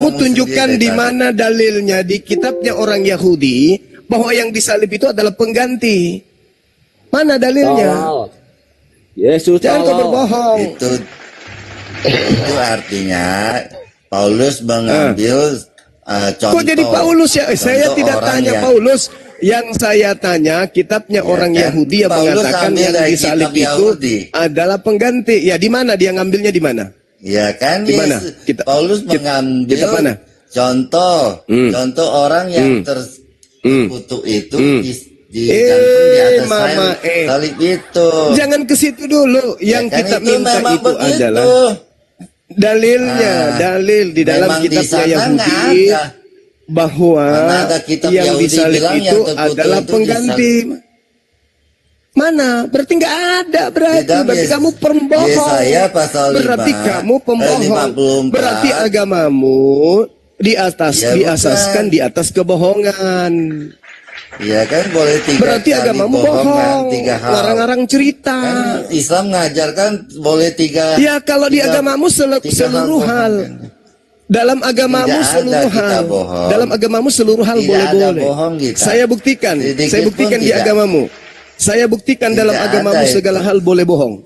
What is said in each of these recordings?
Kamu tunjukkan di mana dalilnya di kitabnya orang Yahudi bahwa yang disalib itu adalah pengganti. Mana dalilnya? Yesus Jangan kau berbohong. Itu artinya Paulus mengambil contoh. Kok jadi Paulus ya? Saya tidak tanya Paulus. Yang saya tanya kitabnya orang Yahudi yang mengatakan yang disalib itu adalah pengganti. Ya di mana dia ngambilnya di mana? Ya kan, di mana? Paulus mengambil contoh orang yang terkutuk itu digantung di atas salib itu. Jangan ke situ dulu. Yang ya kan, kita minta itu adalah dalilnya, dalil di dalam kitabnya Yahudi bahwa yang disalib itu adalah pengganti. Mana? Berarti nggak ada. Berarti kamu pembohong. Berarti kamu pembohong. Berarti agamamu diasaskan di atas kebohongan. Iya kan, boleh tiga. Berarti agamamu bohong. Ngarang-ngarang cerita. Kan Islam ngajarkan boleh tiga. Ya kalau di agamamu seluruh hal. Dalam agamamu seluruh hal. Dalam agamamu seluruh hal boleh-boleh. Saya buktikan di agamamu. Saya buktikan dalam agamamu segala hal boleh bohong.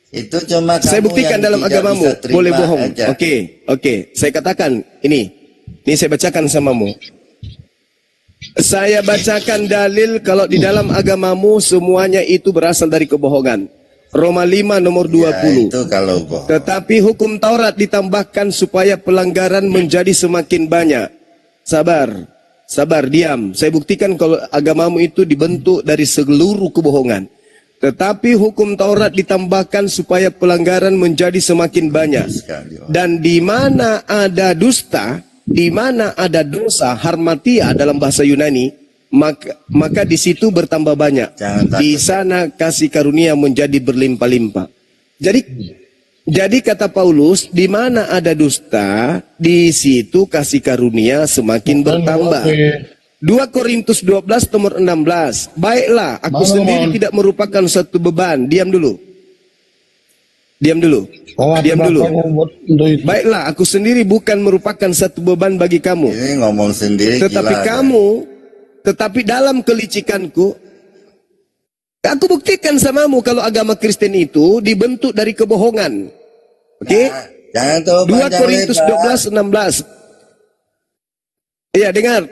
Itu cuma saya buktikan dalam agamamu boleh bohong. Oke. Saya katakan ini saya bacakan samamu. Saya bacakan dalil kalau di dalam agamamu semuanya itu berasal dari kebohongan. Roma 5 nomor 20. Ya, itu kalau bohong. Tetapi hukum Taurat ditambahkan supaya pelanggaran menjadi semakin banyak. Sabar, diam. Saya buktikan kalau agamamu itu dibentuk dari seluruh kebohongan. Tetapi hukum Taurat ditambahkan supaya pelanggaran menjadi semakin banyak. Dan di mana ada dusta, di mana ada dosa, harmatia dalam bahasa Yunani, maka di situ bertambah banyak. Di sana kasih karunia menjadi berlimpah-limpah. Jadi kata Paulus, di mana ada dusta, di situ kasih karunia semakin bertambah. 2 Korintus 12 nomor 16. Baiklah, aku sendiri tidak merupakan satu beban. Diam dulu. Baiklah, aku sendiri bukan merupakan satu beban bagi kamu. Ini ngomong sendiri. Tetapi dalam kelicikanku, aku buktikan samamu kalau agama Kristen itu dibentuk dari kebohongan. Oke? 2 Korintus 12:16. Iya, dengar.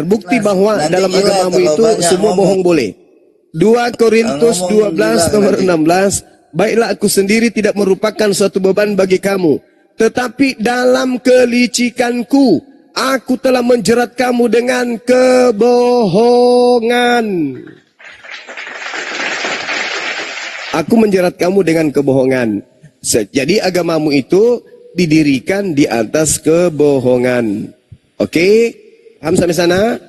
Bukti bahwa dalam agamamu itu semua bohong boleh. 2 Korintus 12 nomor 16. Baiklah, aku sendiri tidak merupakan suatu beban bagi kamu. Tetapi dalam kelicikanku, aku telah menjerat kamu dengan kebohongan. Aku menjerat kamu dengan kebohongan. Jadi agamamu itu didirikan di atas kebohongan. Oke? Paham sampai sana?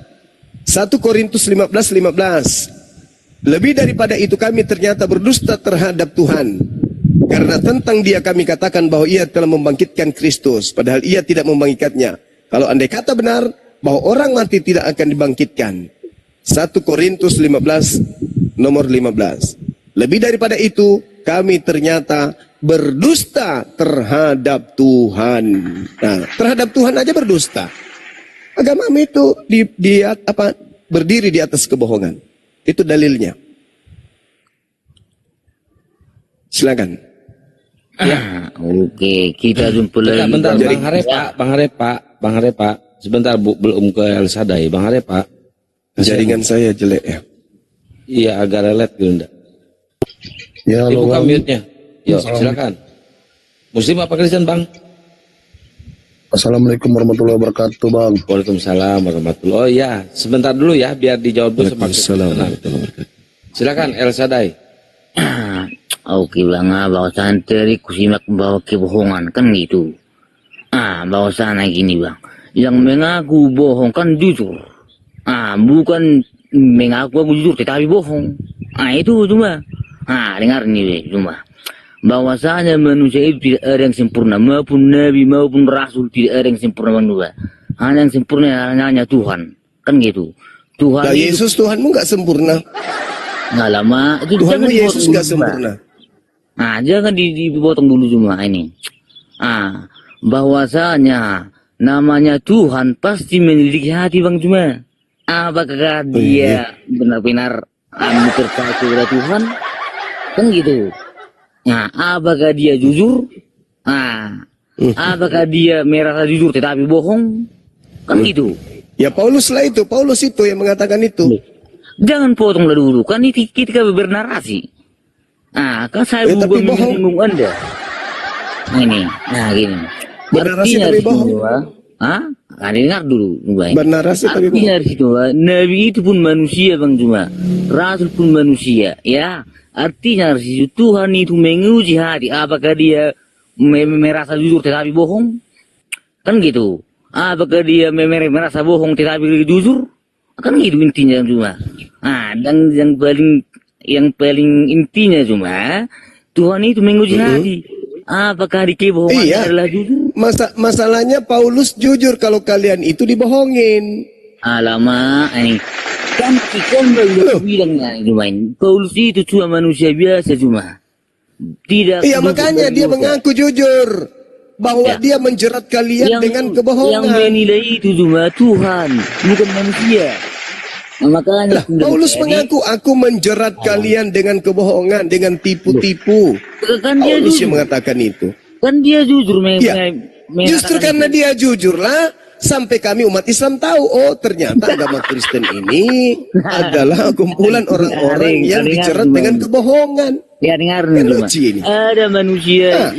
1 Korintus 15:15. Lebih daripada itu kami ternyata berdusta terhadap Tuhan. Karena tentang dia kami katakan bahwa ia telah membangkitkan Kristus. Padahal ia tidak membangkitkannya. Kalau andai kata benar bahwa orang mati tidak akan dibangkitkan. 1 Korintus 15 nomor 15. Lebih daripada itu, kami ternyata berdusta terhadap Tuhan. Nah, terhadap Tuhan aja berdusta. Agama itu berdiri di atas kebohongan. Itu dalilnya. Silakan. Ya, oke, kita jumpa lagi. Bentar, Bang Harepa, sebentar belum ke El Sadai, Bang Harepa. Jaringan saya jelek ya. Iya, agak relet gitu enggak? Ya, buka mute-nya. Yuk, silakan. Muslim apa Kristen, Bang? Assalamualaikum warahmatullahi wabarakatuh, Bang. Waalaikumsalam warahmatullahi wabarakatuh. Oh iya, sebentar dulu ya, biar dijawab dulu. Silakan El Sadai. Oke Bang, bahwasan tadi kusimak bahwa kebohongan kan gitu. Bahwasan gini Bang, yang mengaku bohong kan jujur. Bukan mengaku jujur tetapi bohong. Itu cuma. Dengar nih cuma. Bahwasanya manusia itu tidak ada yang sempurna, maupun nabi maupun rasul tidak ada yang sempurna manusia. Hanya yang sempurna hanya Tuhan, kan gitu. Tuhan. Yesus Tuhanmu nggak sempurna. Nggak lama. Tuhanmu Yesus nggak sempurna. Jangan dipotong dulu cuma ini. Bahwasanya namanya Tuhan pasti menyelidiki hati Bang Juma. Apakah dia benar-benar percaya kepada Tuhan? Kan gitu. Nah, apakah dia jujur? Nah, apakah dia merasa jujur tetapi bohong? Kan gitu. Ya Paulus lah itu, Paulus itu yang mengatakan itu. Jangan potonglah dulu, kan ini kita bernarasi. Nah, kan saya tapi bukan bohong. menyinggung Anda. Nah ini, nah gini. Bernarasi Artinya tapi di situ, bohong. Hah? Nah, dengar dulu, Bang. Bernarasi tapi bohong. Artinya di situ, Nabi itu pun manusia, Bang Juma. Rasul pun manusia, ya. Artinya di situ Tuhan itu menguji hati. Apakah dia merasa jujur tetapi bohong? Kan gitu. Apakah dia merasa bohong tetapi jujur? Kan gitu intinya cuma. Nah, dan yang paling intinya cuma Tuhan itu menguji hati. Apakah di kebohongan adalah jujur? Masalahnya Paulus jujur kalau kalian itu dibohongin. Alamak, ini kan kita baru bilangnya cuma Paulus itu cuma manusia biasa cuma. Tidak. Iya makanya dia mengaku jujur bahwa dia menjerat kalian dengan kebohongan. Yang menilai itu cuma Tuhan, bukan manusia. Nah, makanya Paulus mengaku aku menjerat kalian dengan kebohongan, dengan tipu-tipu. Kan dia Paulus jujur. yang mengatakan itu. Kan dia jujur Justru karena dia jujurlah sampai kami umat Islam tahu, oh ternyata agama Kristen ini adalah kumpulan orang-orang yang dijerat dengan kebohongan. Ya dengar Kan nih, lucu ini. ada manusia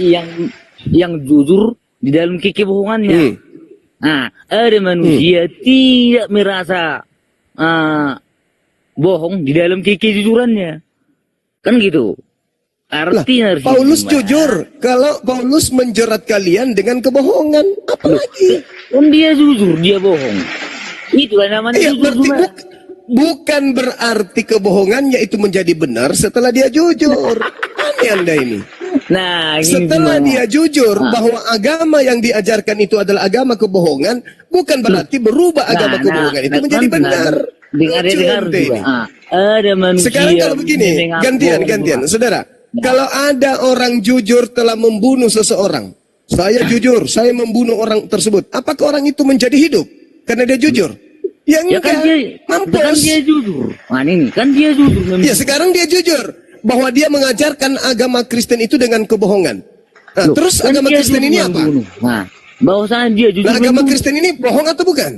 yang jujur di dalam kebohongannya. Nah, ada manusia tidak merasa bohong di dalam kejujurannya. Kan gitu. Artinya Paulus jujur kalau Paulus menjerat kalian dengan kebohongan. Apalagi? Kan dia jujur, dia bohong. Itulah namanya Ya, jujur. berarti bukan berarti kebohongannya itu menjadi benar setelah dia jujur. Aneh Anda ini. Nah, Setelah dia jujur bahwa agama yang diajarkan itu adalah agama kebohongan, bukan berarti berubah agama kebohongan itu menjadi benar. Dengar Lucu ente ini. Ada manusia. Sekarang kalau begini, gantian, saudara. Kalau ada orang jujur telah membunuh seseorang, saya jujur, saya membunuh orang tersebut. Apakah orang itu menjadi hidup karena dia jujur? Ya Ya enggak, kan dia, mampus. kan dia jujur. Nah ini kan dia jujur. Ya sekarang dia jujur bahwa dia mengajarkan agama Kristen itu dengan kebohongan. Nah, Loh, terus kan agama dia Kristen jujur ini apa? membunuh. Nah, bahwasanya dia jujur. Nah, agama membunuh. Kristen ini bohong atau bukan?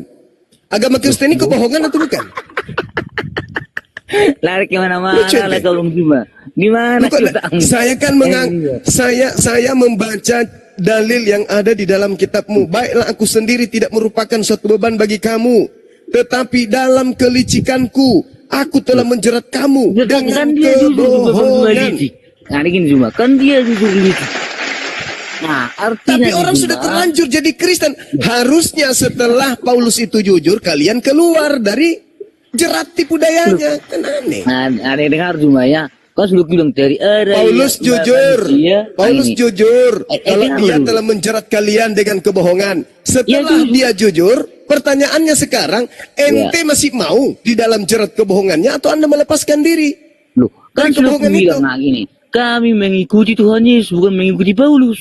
Agama Kristen ini kebohongan atau bukan? Lari kemana-mana Lucu, lah ente. kalau cuma. Gimana Bukan, kita? saya kan saya membaca dalil yang ada di dalam kitabmu. Baiklah aku sendiri tidak merupakan suatu beban bagi kamu, tetapi dalam kelicikanku aku telah menjerat kamu Ya, dengan kan dia jujur juga berdua kebohongan. licik. Nah ini cuma kan dia jujur licik. Nah artinya Tapi orang sudah terlanjur jadi Kristen. Harusnya setelah Paulus itu jujur, kalian keluar dari jerat tipu dayanya. Kan aneh. Nah, ada yang dengar cuma ya. Kan sudah bilang tadi ada Paulus yang jujur, manusia. Paulus Nah, ini. jujur kalau dengar dia dulu. telah menjerat kalian dengan kebohongan. Setelah jujur. dia jujur, pertanyaannya sekarang, ente masih mau di dalam jerat kebohongannya atau Anda melepaskan diri? Loh, kan Dari sudah kebohongan bilang itu. nah gini. Kami mengikuti Tuhan Yesus bukan mengikuti Paulus.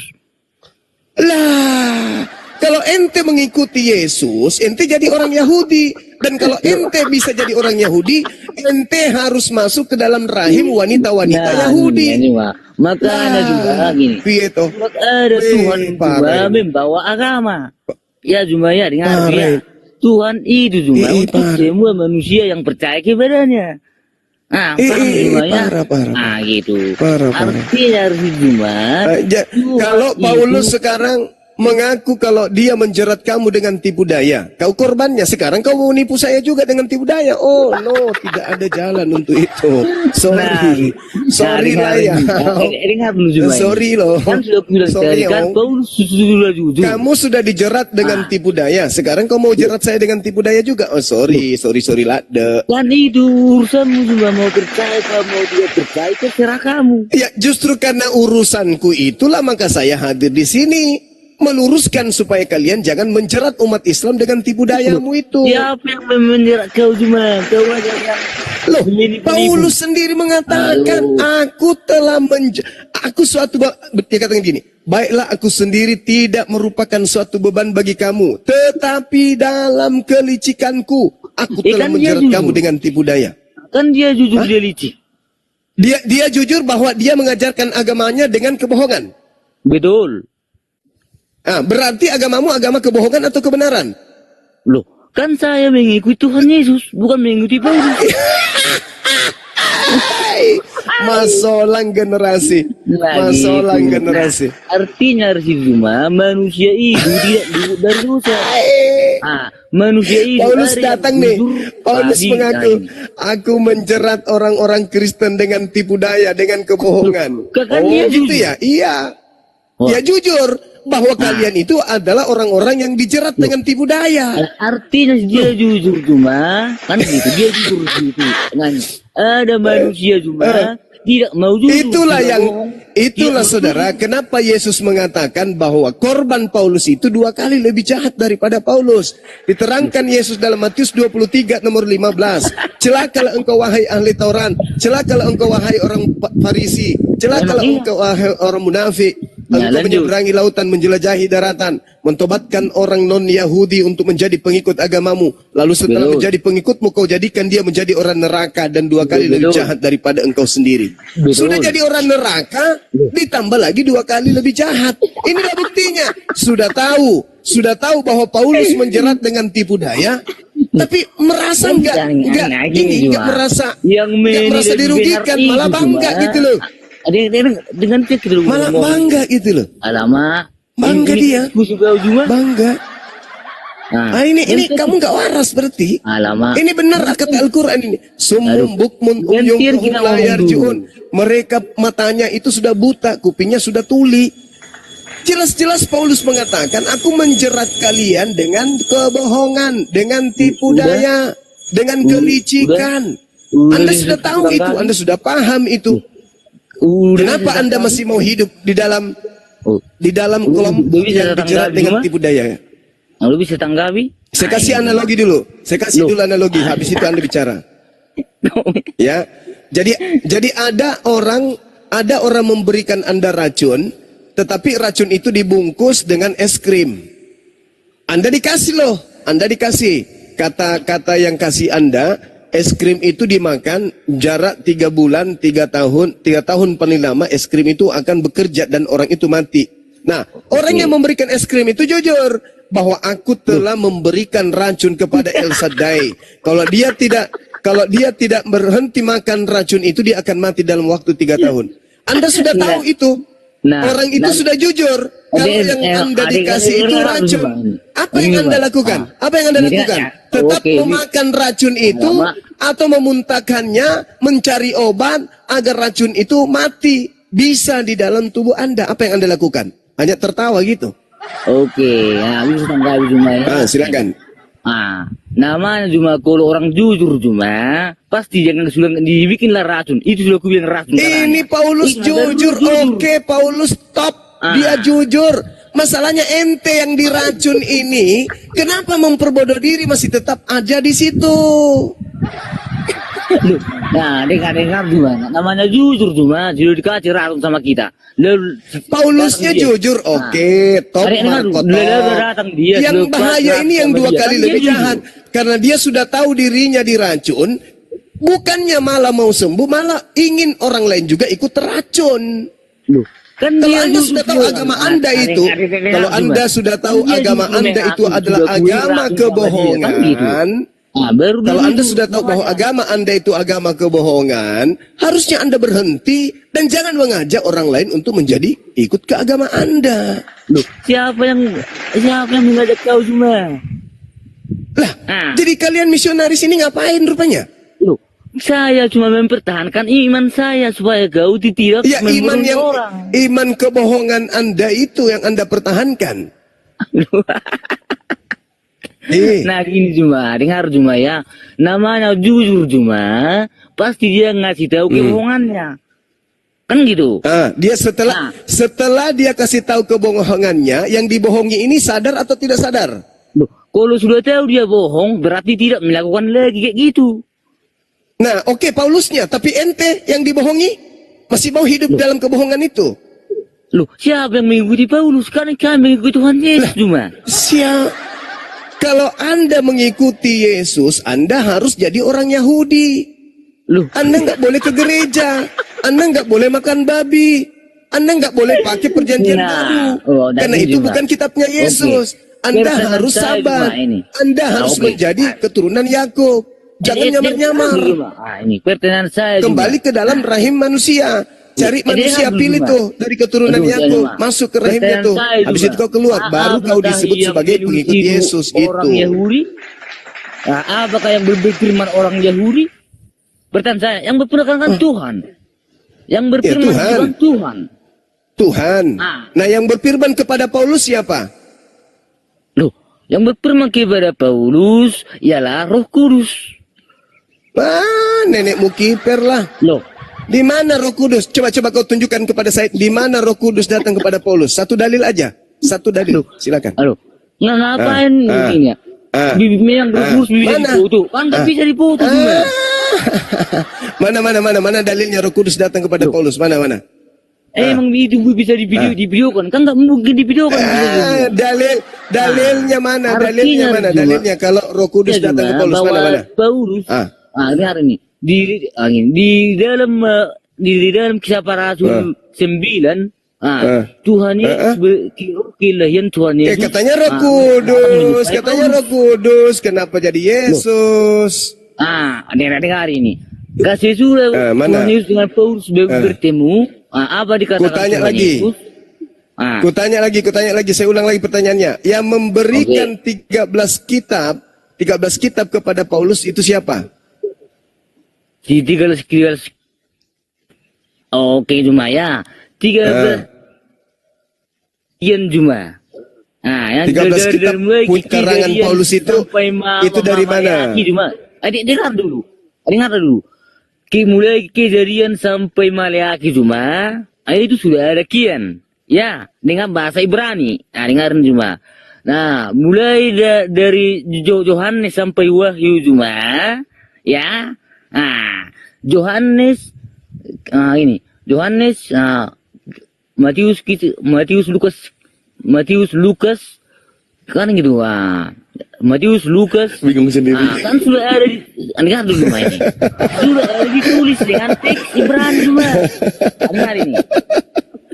Lah, kalau ente mengikuti Yesus, ente jadi orang Yahudi. Dan kalau ente bisa jadi orang Yahudi, ente harus masuk ke dalam rahim wanita-wanita Yahudi. Ini mah. Makanya juga gini. Piye toh? Maka ada Tuhan juga membawa agama. Ya cuma ya dengar ya. Tuhan itu cuma untuk semua manusia yang percaya kepadanya. Nah, paham ya? Parah. Nah, gitu. Parah. Artinya harus cuma. Kalau Paulus sekarang mengaku kalau dia menjerat kamu dengan tipu daya, kau korbannya. Sekarang kau mau nipu saya juga dengan tipu daya. Oh no, tidak ada jalan untuk itu. Sorry lah ya. Dengar dulu cuma. Sorry loh. Kan sudah bilang tadi kan Paulus sudah jujur. Kamu sudah dijerat dengan tipu daya. Sekarang kau mau jerat saya dengan tipu daya juga. Oh sorry lade. Kan itu urusanmu juga mau percaya, kalau mau tidak percaya terserah kamu. Ya justru karena urusanku itulah maka saya hadir di sini. Meluruskan supaya kalian jangan menjerat umat Islam dengan tipu dayamu itu. Siapa yang menjerat kau cuma? Kau aja yang Loh, Paulus sendiri mengatakan, aku telah Aku dia katakan gini, baiklah aku sendiri tidak merupakan suatu beban bagi kamu, tetapi dalam kelicikanku aku telah Kan dia menjerat jujur. kamu dengan tipu daya. Kan dia jujur, dia licik. Dia jujur bahwa dia mengajarkan agamanya dengan kebohongan. Betul. Berarti agamamu agama kebohongan atau kebenaran? Loh, kan saya mengikuti Tuhan Yesus, bukan mengikuti Paulus. Masolang generasi. Masolang generasi. Artinya cuma manusia itu tidak dari dosa. Manusia itu Paulus dari datang yang nih. jujur, Paulus tadi, mengaku, aku menjerat orang-orang Kristen dengan tipu daya, dengan kebohongan. Kan Oh dia gitu jujur. ya? Iya. Wah. Dia jujur bahwa kalian itu adalah orang-orang yang dijerat dengan tipu daya. Artinya dia jujur cuma kan gitu, dia jujur gitu. Kan ada manusia cuma tidak mau jujur. Itulah tidak yang bohong, itulah tidak mau saudara, kenapa Yesus mengatakan bahwa korban Paulus itu 2 kali lebih jahat daripada Paulus. Diterangkan Yesus dalam Matius 23 nomor 15. Celakalah engkau wahai ahli Taurat, celakalah engkau wahai orang Farisi, celakalah Emang iya. engkau wahai orang munafik. Ya, Engkau lanjut. menyeberangi lautan, menjelajahi daratan, mentobatkan orang non-Yahudi untuk menjadi pengikut agamamu. Lalu setelah Betul. menjadi pengikutmu, kau jadikan dia menjadi orang neraka dan 2 kali lebih Betul. jahat daripada engkau sendiri. Betul. Sudah jadi orang neraka, ditambah lagi 2 kali lebih jahat. Inilah buktinya. Sudah tahu bahwa Paulus menjerat dengan tipu daya, tapi merasa enggak merasa dirugikan, malah bangga gitu loh. Dengan cek gitu Malah bangga gitu loh. Alamak, Bangga dia. Musuh cuma. Bangga. Nah, Ini kamu nggak waras berarti. alamak. Ini benar kata Al-Quran ini. Sumum bukmun umyum Gantian fahum kita la ngomong yarji'un. Mereka matanya itu sudah buta, kupingnya sudah tuli. Jelas-jelas Paulus mengatakan, aku menjerat kalian dengan kebohongan, dengan tipu daya, dengan kelicikan. Anda sudah tahu itu, Anda sudah paham itu. Kenapa Anda masih mau hidup di dalam kelompok yang dijerat dengan tipu daya? Lu bisa tanggapi? Saya kasih analogi dulu. Saya kasih dulu analogi. Habis itu Anda bicara. Ya. Jadi ada orang memberikan Anda racun, tetapi racun itu dibungkus dengan es krim. Anda dikasih loh. Anda dikasih. Kata yang kasih Anda, es krim itu dimakan jarak 3 bulan, 3 tahun paling lama es krim itu akan bekerja dan orang itu mati. Nah, orang yang memberikan es krim itu jujur bahwa aku telah memberikan racun kepada El Shaddai. Kalau dia tidak berhenti makan racun itu, dia akan mati dalam waktu 3 tahun. Anda sudah tahu itu. Orang itu sudah jujur. Kalau yang Anda dikasih itu racun, apa yang Anda lakukan? Apa yang Anda lakukan? Tetap memakan racun itu atau memuntahkannya, mencari obat agar racun itu mati bisa di dalam tubuh Anda. Apa yang Anda lakukan? Hanya tertawa gitu. Oke, ya bisa tanggapi cuma ya. Silakan. Namanya cuma kalau orang jujur cuma pasti jangan sudah dibikinlah racun. Itu sudah aku bilang racun. Ini Paulus jujur. Oke, Paulus top. Dia jujur. Masalahnya ente yang diracun ini, kenapa memperbodoh diri masih tetap aja di situ? Nah, dengar gimana? Namanya jujur cuma sudah dikasih racun sama kita. Lalu Paulusnya jujur, oke, top, Marco top. Yang bahaya ini yang 2 kali lebih jahat, karena dia sudah tahu dirinya diracun, bukannya malah mau sembuh, malah ingin orang lain juga ikut terracun. Kan Kalau Anda sudah tahu agama Anda itu, kalau Anda sudah tahu agama Anda itu adalah agama kebohongan, kalau Anda sudah tahu bahwa agama Anda itu agama kebohongan, harusnya Anda berhenti dan jangan mengajak orang lain untuk menjadi ikut ke agama Anda. Siapa yang mengajak kau cuma? Lah, jadi kalian misionaris ini ngapain rupanya? Saya cuma mempertahankan iman saya supaya kau tidak membunuh orang. Iman kebohongan Anda itu yang Anda pertahankan. Nah gini cuma, dengar cuma ya, namanya jujur cuma, pasti dia ngasih tahu kebohongannya, kan gitu. Dia setelah dia kasih tahu kebohongannya, yang dibohongi ini sadar atau tidak sadar? Kalau sudah tahu dia bohong, berarti tidak melakukan lagi kayak gitu. Nah, oke, Paulusnya, tapi ente yang dibohongi? Masih mau hidup dalam kebohongan itu? Loh, siapa yang mengikuti Paulus? Karena kami mengikuti Tuhan Yesus cuma. Kalau Anda mengikuti Yesus, Anda harus jadi orang Yahudi. Loh, Anda nggak boleh ke gereja. Anda nggak boleh makan babi. Anda nggak boleh pakai perjanjian baru. Karena itu bukan kitabnya Yesus. Anda harus sabar. Anda harus menjadi keturunan Yakub. Jangan nyamar-nyamar. Ini pertanyaan saya. Kembali ke dalam rahim manusia. Cari manusia, pilih tuh dari keturunan Yakub, masuk ke rahimnya tuh. Habis itu kau keluar, baru kau disebut sebagai pengikut Yesus orang itu. Yahudi? Apakah yang berfirman orang Yahudi? Pertanyaan saya, yang berfirman Tuhan. Yang berfirman Tuhan. Tuhan. Nah, yang berfirman kepada Paulus siapa? Loh, yang berfirman kepada Paulus ialah Roh Kudus. Nenekmu kiper lah. Loh, di mana Roh Kudus? Coba kau tunjukkan kepada saya. Di mana Roh Kudus datang kepada Paulus? Satu dalil aja. Satu dalil. Silakan. Halo. Ngapain bibirnya? Bibirnya yang berfus, bibirnya dipoto. Kan tak bisa dipoto juga. Mana dalilnya Roh Kudus datang kepada Paulus? Mana? Emang itu bisa divideokan? Kan nggak mungkin divideokan. Dalilnya mana? Dalilnya kalau Roh Kudus datang ke Paulus mana? Paulus. Hari ini. Di dalam Kisah Para Rasul 9, Tuhan Yesus kelahiran Tuhan Yesus. Katanya Roh Kudus, kenapa jadi Yesus? Dengar ini. Kasih sudah Tuhan Yesus dengan Paulus bertemu. Apa dikatakan Tuhan Yesus? Kutanya lagi, saya ulang lagi pertanyaannya. Yang memberikan 13 kitab kepada Paulus itu siapa? Di 13 cuma ya 13 cuma. Yang 13 kitab karangan Paulus itu dari mana? Dengar dulu. Mulai Kejadian sampai Maleakhi cuma, itu sudah ada kian. Ya, dengan bahasa Ibrani. Dengarin cuma. Nah, mulai dari Yohanes sampai Wahyu cuma, ya. Yohanes, Matius, Lukas, kan gitu. Matius, Lukas, bingung sendiri. Kan sudah ada dengar dulu ini. Sudah ada ditulis dengan teks Ibrani juga. Dengar ini.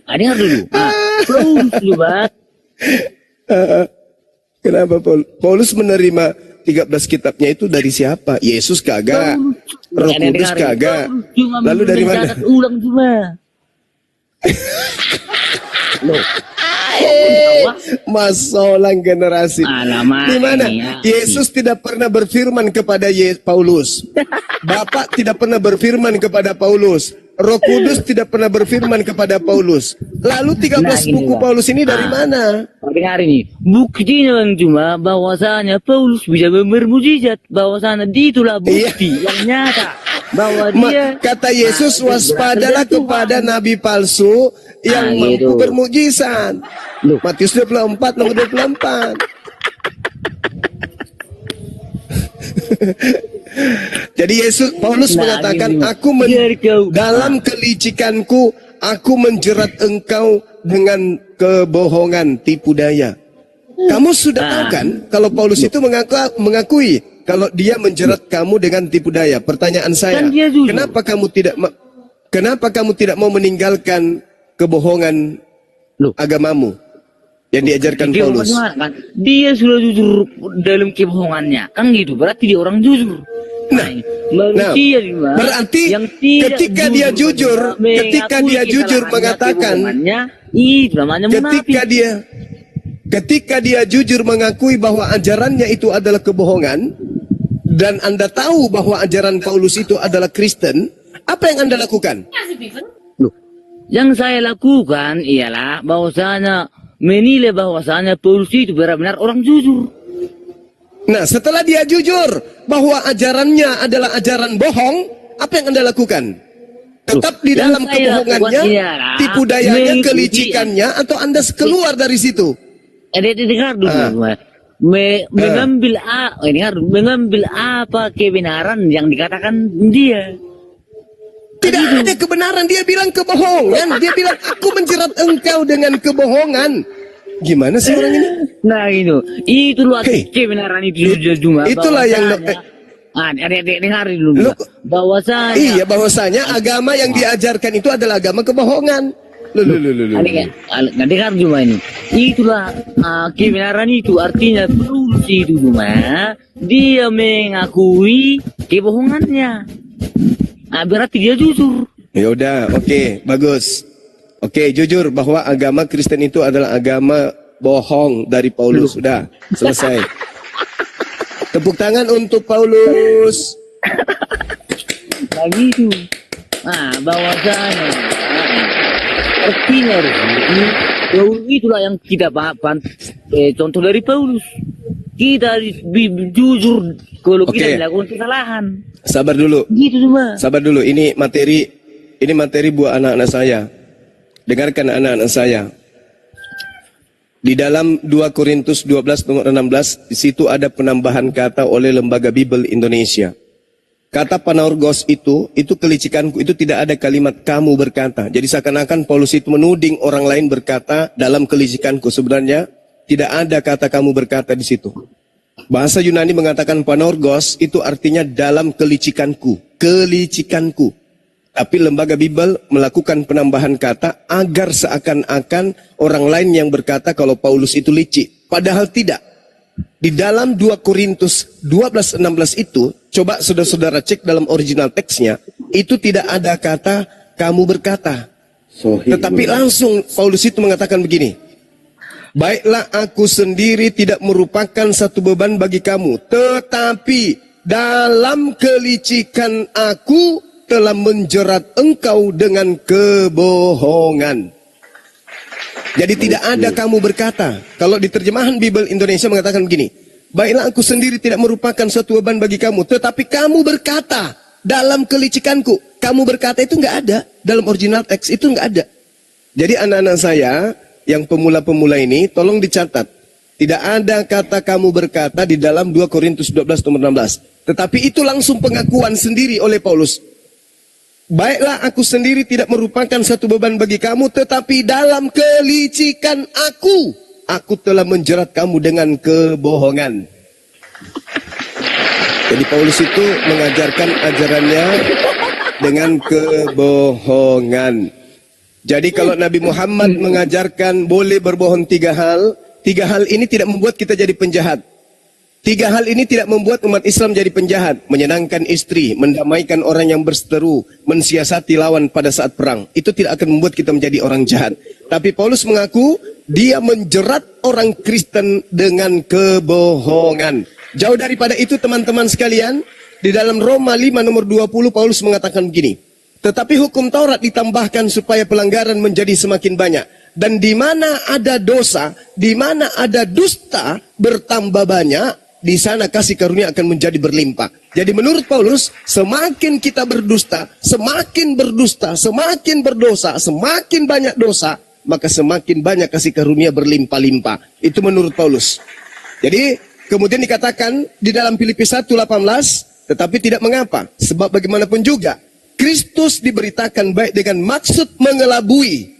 Dengar dulu. Paulus juga. Kenapa Paulus menerima 13 kitabnya itu dari siapa? Yesus kagak, Roh Kudus kagak. Lalu dari mana? Ulang cuma. Loh. Masalah generasi. Di mana? Yesus tidak pernah berfirman kepada Paulus. Bapak tidak pernah berfirman kepada Paulus. Roh Kudus tidak pernah berfirman kepada Paulus. Lalu 13 buku Paulus ini dari mana? Dengar ini. Buktinya cuma bahwasanya Paulus bisa bermujizat. Bahwasanya itulah bukti yang nyata. Bahwa dia kata Yesus, waspadalah kepada nabi palsu yang mampu bermujizat. Matius 24 nomor 24. Jadi Paulus mengatakan, dalam kelicikanku aku menjerat engkau dengan kebohongan, tipu daya. Kamu sudah tahu kan kalau Paulus itu mengakui kalau dia menjerat kamu dengan tipu daya. Pertanyaan saya, kenapa kamu tidak mau meninggalkan kebohongan agamamu yang diajarkan Paulus? Kan? Dia sudah jujur dalam kebohongannya, kan gitu. Berarti dia orang jujur. Manusia berarti ketika dia jujur mengatakan, ketika dia jujur mengakui bahwa ajarannya itu adalah kebohongan, dan Anda tahu bahwa ajaran Paulus itu adalah Kristen, apa yang Anda lakukan? Yang saya lakukan ialah bahwasanya menilai bahwasanya Paulus itu benar-benar orang jujur. Nah, setelah dia jujur bahwa ajarannya adalah ajaran bohong, apa yang Anda lakukan? Tetap di dalam kebohongannya, tipu dayanya, kelicikannya, atau Anda keluar dari situ? Dengar dulu. Mengambil apa kebenaran yang dikatakan dia. Tidak ada kebenaran. Dia bilang kebohongan. Dia bilang aku menjerat engkau dengan kebohongan. Gimana sih orang ini? Nah itu loh kebenaran itu cuma. Itulah yang adik-adik dengar dulu bahwasanya. Iya, bahwasanya agama yang diajarkan itu adalah agama kebohongan. Nggak dengar cuma ini. Itulah kebenaran itu artinya Paulus itu cuma dia mengakui kebohongannya. Berarti dia jujur. Ya udah, oke, bagus. Oke, jujur bahwa agama Kristen itu adalah agama bohong dari Paulus. Sudah, selesai. Tepuk tangan untuk Paulus. Begitu. Bahwasanya artinya itulah yang kita paham. Contoh dari Paulus. Kita jujur kalau kita melakukan kesalahan. Sabar dulu. Gitu cuma. Sabar dulu. Ini materi buat anak-anak saya. Dengarkan anak-anak saya. Di dalam 2 Korintus 12 nomor 16, di situ ada penambahan kata oleh Lembaga Bible Indonesia. Kata panorgos itu kelicikanku, itu tidak ada kalimat kamu berkata. Jadi seakan-akan Paulus itu menuding orang lain berkata dalam kelicikanku. Sebenarnya tidak ada kata kamu berkata di situ. Bahasa Yunani mengatakan panorgos itu artinya dalam kelicikanku. Kelicikanku. Tapi lembaga Bible melakukan penambahan kata agar seakan-akan orang lain yang berkata kalau Paulus itu licik. Padahal tidak. Di dalam 2 Korintus 12:16 itu, coba saudara-saudara cek dalam original teksnya, itu tidak ada kata kamu berkata. Tetapi langsung Paulus itu mengatakan begini. Baiklah aku sendiri tidak merupakan satu beban bagi kamu. Tetapi dalam kelicikan aku telah menjerat engkau dengan kebohongan. Jadi tidak ada kamu berkata. Kalau di terjemahan Bible Indonesia mengatakan begini. Baiklah aku sendiri tidak merupakan suatu beban bagi kamu. Tetapi kamu berkata dalam kelicikanku. Kamu berkata itu nggak ada. Dalam original teks itu nggak ada. Jadi anak-anak saya yang pemula-pemula ini tolong dicatat. Tidak ada kata kamu berkata di dalam 2 Korintus 12 nomor 16. Tetapi itu langsung pengakuan sendiri oleh Paulus. Baiklah aku sendiri tidak merupakan satu beban bagi kamu, tetapi dalam kelicikan aku telah menjerat kamu dengan kebohongan. Jadi Paulus itu mengajarkan ajarannya dengan kebohongan. Jadi kalau Nabi Muhammad mengajarkan boleh berbohong 3 hal ini tidak membuat kita jadi penjahat. 3 hal ini tidak membuat umat Islam jadi penjahat. Menyenangkan istri, mendamaikan orang yang berseteru, mensiasati lawan pada saat perang. Itu tidak akan membuat kita menjadi orang jahat. Tapi Paulus mengaku dia menjerat orang Kristen dengan kebohongan. Jauh daripada itu teman-teman sekalian, di dalam Roma 5 nomor 20 Paulus mengatakan begini. Tetapi hukum Taurat ditambahkan supaya pelanggaran menjadi semakin banyak. Dan di mana ada dosa, di mana ada dusta bertambah banyak, di sana kasih karunia akan menjadi berlimpah. Jadi menurut Paulus, semakin kita berdusta, semakin berdosa, semakin banyak dosa, maka semakin banyak kasih karunia berlimpah-limpah. Itu menurut Paulus. Jadi kemudian dikatakan di dalam Filipi 1:18, tetapi tidak mengapa, sebab bagaimanapun juga Kristus diberitakan baik dengan maksud mengelabui,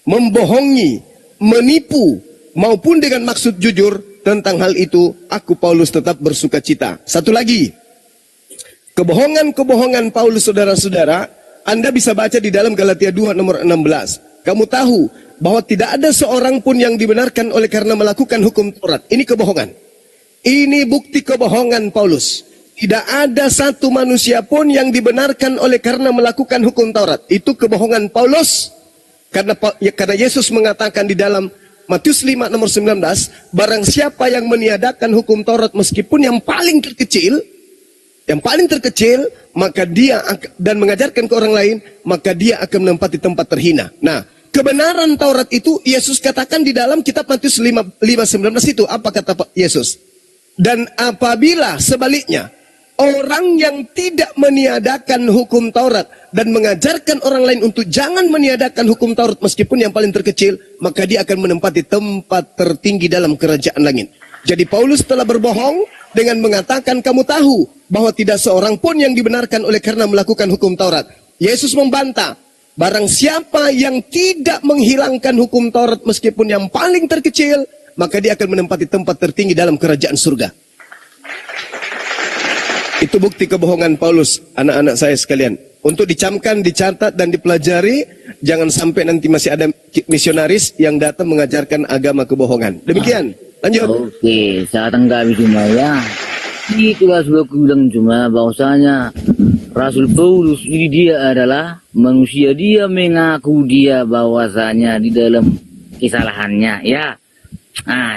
membohongi, menipu, maupun dengan maksud jujur. Tentang hal itu, aku Paulus tetap bersuka cita. Satu lagi, kebohongan-kebohongan Paulus saudara-saudara, Anda bisa baca di dalam Galatia 2 nomor 16. Kamu tahu bahwa tidak ada seorang pun yang dibenarkan oleh karena melakukan hukum Taurat. Ini kebohongan. Ini bukti kebohongan Paulus. Tidak ada satu manusia pun yang dibenarkan oleh karena melakukan hukum Taurat. Itu kebohongan Paulus. Karena Yesus mengatakan di dalam Matius 5 nomor 19, barang siapa yang meniadakan hukum Taurat meskipun yang paling terkecil, maka dia dan mengajarkan ke orang lain, maka dia akan menempati tempat terhina. Nah, kebenaran Taurat itu Yesus katakan di dalam kitab Matius 5:19 itu, apa kata Yesus? Dan apabila sebaliknya, orang yang tidak meniadakan hukum Taurat dan mengajarkan orang lain untuk jangan meniadakan hukum Taurat meskipun yang paling terkecil, maka dia akan menempati tempat tertinggi dalam kerajaan langit. Jadi Paulus telah berbohong dengan mengatakan kamu tahu bahwa tidak seorang pun yang dibenarkan oleh karena melakukan hukum Taurat. Yesus membantah, barang siapa yang tidak menghilangkan hukum Taurat meskipun yang paling terkecil, maka dia akan menempati tempat tertinggi dalam kerajaan surga. Itu bukti kebohongan Paulus, anak-anak saya sekalian. Untuk dicamkan, dicatat, dan dipelajari, jangan sampai nanti masih ada misionaris yang datang mengajarkan agama kebohongan. Demikian, lanjut. Oke, saya tanggapi cuma ya. Itulah sebuah bilang cuma bahwasanya Rasul Paulus ini dia adalah manusia, dia mengaku dia bahwasanya di dalam kesalahannya ya.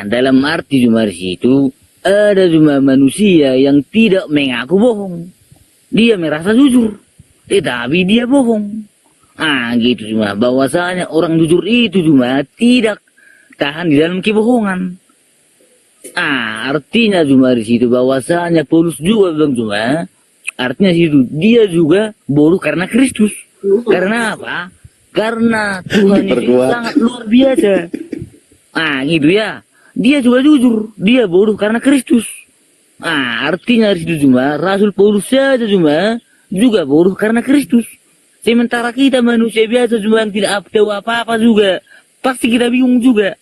Dalam arti cuma di situ ada cuma manusia yang tidak mengaku bohong. Dia merasa jujur, tetapi dia bohong. Gitu cuma bahwasanya orang jujur itu cuma tidak tahan di dalam kebohongan. Artinya cuma di situ bahwasanya Paulus juga bilang cuma artinya situ dia juga bodoh karena Kristus. Karena apa? Karena Tuhan itu sangat luar biasa. Gitu ya. Dia juga jujur, dia bodoh karena Kristus. Artinya di situ cuma Rasul Paulus saja cuma juga bodoh karena Kristus. Sementara kita manusia biasa cuma yang tidak tahu apa-apa juga, pasti kita bingung juga.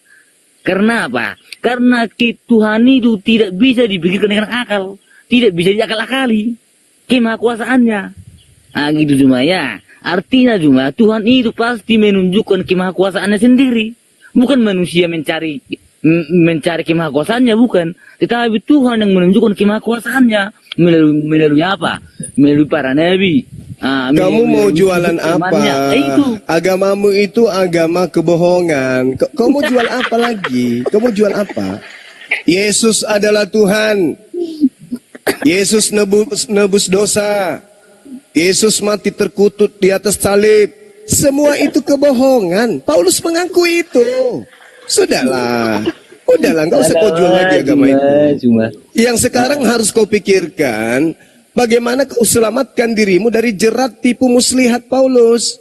Karena apa? Karena Tuhan itu tidak bisa dipikirkan dengan akal, tidak bisa diakal-akali kemahakuasaannya. Gitu cuma ya. Artinya cuma Tuhan itu pasti menunjukkan kemahakuasaannya sendiri, bukan manusia mencari kemahakuasaannya, bukan, tetapi Tuhan yang menunjukkan kemahakuasaannya melalui apa? Melalui para nabi. Kamu mau jualan apa? Agamamu itu agama kebohongan. Kamu jual apa lagi? Kamu jual apa? Yesus adalah Tuhan. Yesus nebus dosa. Yesus mati terkutut di atas salib. Semua itu kebohongan. Paulus mengakui itu. Sudahlah, nggak usah kau jual lagi agama itu. Yang sekarang harus kau pikirkan, bagaimana kau selamatkan dirimu dari jerat tipu muslihat Paulus.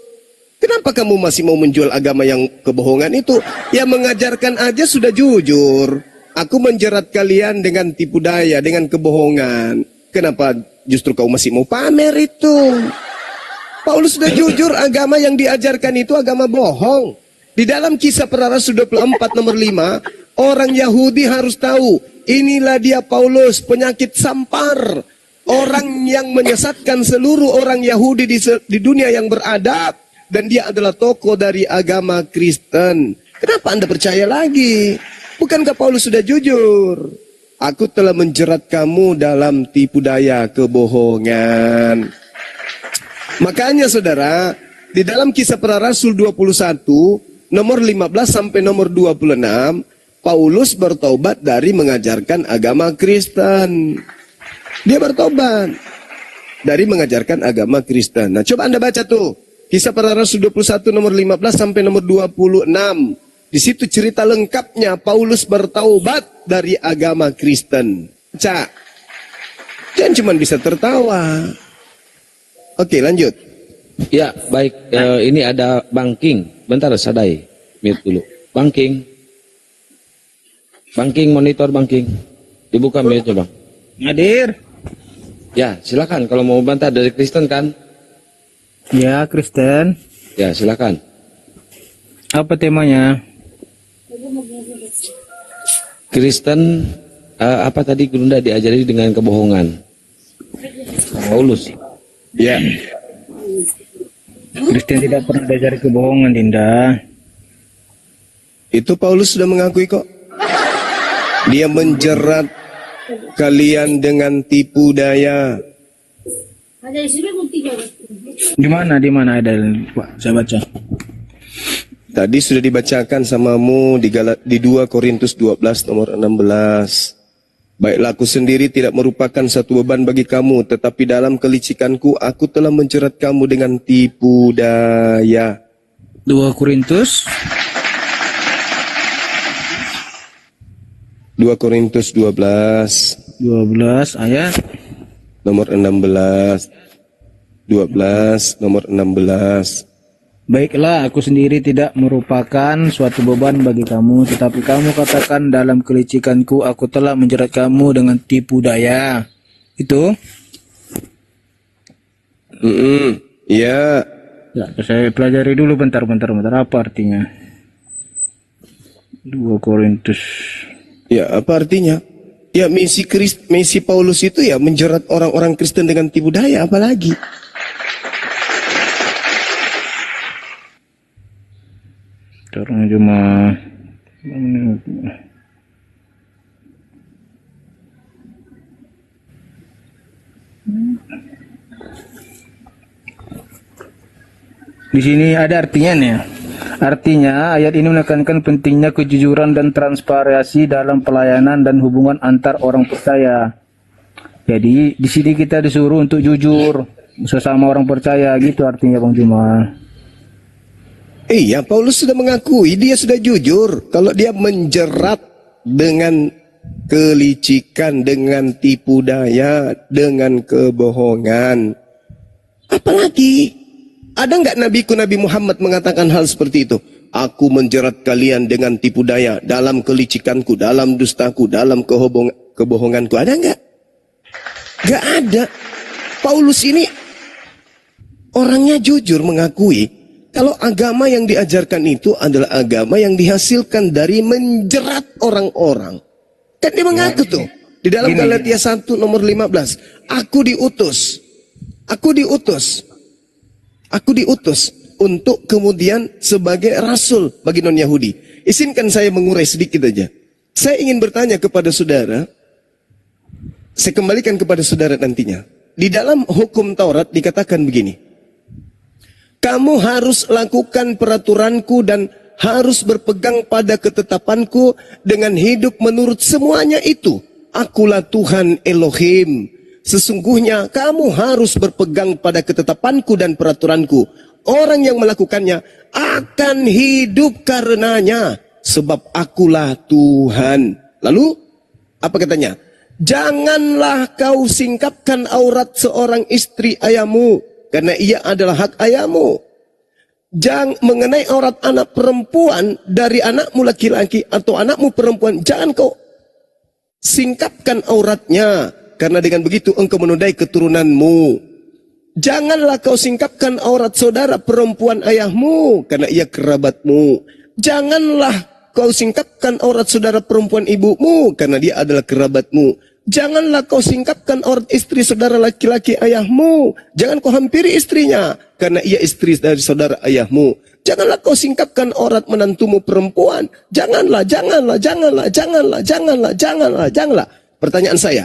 Kenapa kamu masih mau menjual agama yang kebohongan itu? Yang mengajarkan aja sudah jujur. Aku menjerat kalian dengan tipu daya, dengan kebohongan. Kenapa justru kau masih mau pamer itu? Paulus sudah jujur, agama yang diajarkan itu agama bohong. Di dalam Kisah Para Rasul 24 nomor 5, orang Yahudi harus tahu, inilah dia Paulus, penyakit sampar. Orang yang menyesatkan seluruh orang Yahudi di dunia yang beradab. Dan dia adalah tokoh dari agama Kristen. Kenapa Anda percaya lagi? Bukankah Paulus sudah jujur? Aku telah menjerat kamu dalam tipu daya kebohongan. Makanya saudara, di dalam Kisah Para Rasul 21, nomor 15 sampai nomor 26, Paulus bertobat dari mengajarkan agama Kristen. Dia bertobat dari mengajarkan agama Kristen. Nah, coba Anda baca tuh. Kisah Para Rasul 21 nomor 15 sampai nomor 26. Di situ cerita lengkapnya Paulus bertaubat dari agama Kristen. Baca. Jangan cuma bisa tertawa. Oke, lanjut. Ya, baik. Ini ada Bang King. Bentar, Sadai. Mute dulu. Bang King. Bang King, monitor Bang King. Dibuka mute Bang. Hadir. Ya, silakan. Kalau mau bantah dari Kristen kan? Ya, Kristen. Ya, silakan. Apa temanya? Kristen, apa tadi Gunda diajari dengan kebohongan? Paulus. Ya. Kristen tidak pernah diajari kebohongan, Dinda. Itu Paulus sudah mengakui kok. Dia menjerat kalian dengan tipu daya. Di mana ada, Pak? Saya baca. Tadi sudah dibacakan samamu di 2 Korintus 12 nomor 16. Baiklah, aku sendiri tidak merupakan satu beban bagi kamu, tetapi dalam kelicikanku aku telah menjerat kamu dengan tipu daya. 2 Korintus 12 ayat nomor 16. 12 nomor 16. Baiklah, aku sendiri tidak merupakan suatu beban bagi kamu, tetapi kamu katakan dalam kelicikanku aku telah menjerat kamu dengan tipu daya. Itu? Ya, Ya, saya pelajari dulu bentar. Apa artinya? 2 Korintus. ya apa artinya? Ya misi Paulus itu ya menjerat orang-orang Kristen dengan tipu daya, apalagi. Sekarang cuma di sini ada artinya nih. Artinya ayat ini menekankan pentingnya kejujuran dan transparansi dalam pelayanan dan hubungan antar orang percaya. Jadi di sini kita disuruh untuk jujur sesama orang percaya, gitu artinya Bang Juma. Iya, Paulus sudah mengakui, dia sudah jujur. Kalau dia menjerat dengan kelicikan, dengan tipu daya, dengan kebohongan. Apalagi, ada nggak Nabi Muhammad mengatakan hal seperti itu? Aku menjerat kalian dengan tipu daya, dalam kelicikanku, dalam dustaku, dalam kebohonganku. Ada nggak? Nggak ada. Paulus ini orangnya jujur mengakui kalau agama yang diajarkan itu adalah agama yang dihasilkan dari menjerat orang-orang. Kan dia mengaku tuh di dalam Galatia 1 nomor 15, aku diutus untuk kemudian sebagai rasul bagi non-Yahudi. Izinkan saya mengurai sedikit aja. Saya ingin bertanya kepada saudara, saya kembalikan kepada saudara nantinya. Di dalam hukum Taurat dikatakan begini, kamu harus lakukan peraturanku dan harus berpegang pada ketetapanku dengan hidup menurut semuanya itu. Akulah Tuhan Elohim. Sesungguhnya kamu harus berpegang pada ketetapanku dan peraturanku. Orang yang melakukannya akan hidup karenanya, sebab akulah Tuhan. Lalu, apa katanya? Janganlah kau singkapkan aurat seorang istri ayahmu, karena ia adalah hak ayahmu. Jangan mengenai aurat anak perempuan dari anakmu laki-laki atau anakmu perempuan, jangan kau singkapkan auratnya, karena dengan begitu engkau menodai keturunanmu. Janganlah kau singkapkan aurat saudara perempuan ayahmu, karena ia kerabatmu. Janganlah kau singkapkan aurat saudara perempuan ibumu, karena dia adalah kerabatmu. Janganlah kau singkapkan aurat istri saudara laki-laki ayahmu. Jangan kau hampiri istrinya, karena ia istri dari saudara ayahmu. Janganlah kau singkapkan aurat menantumu perempuan. Janganlah. Pertanyaan saya,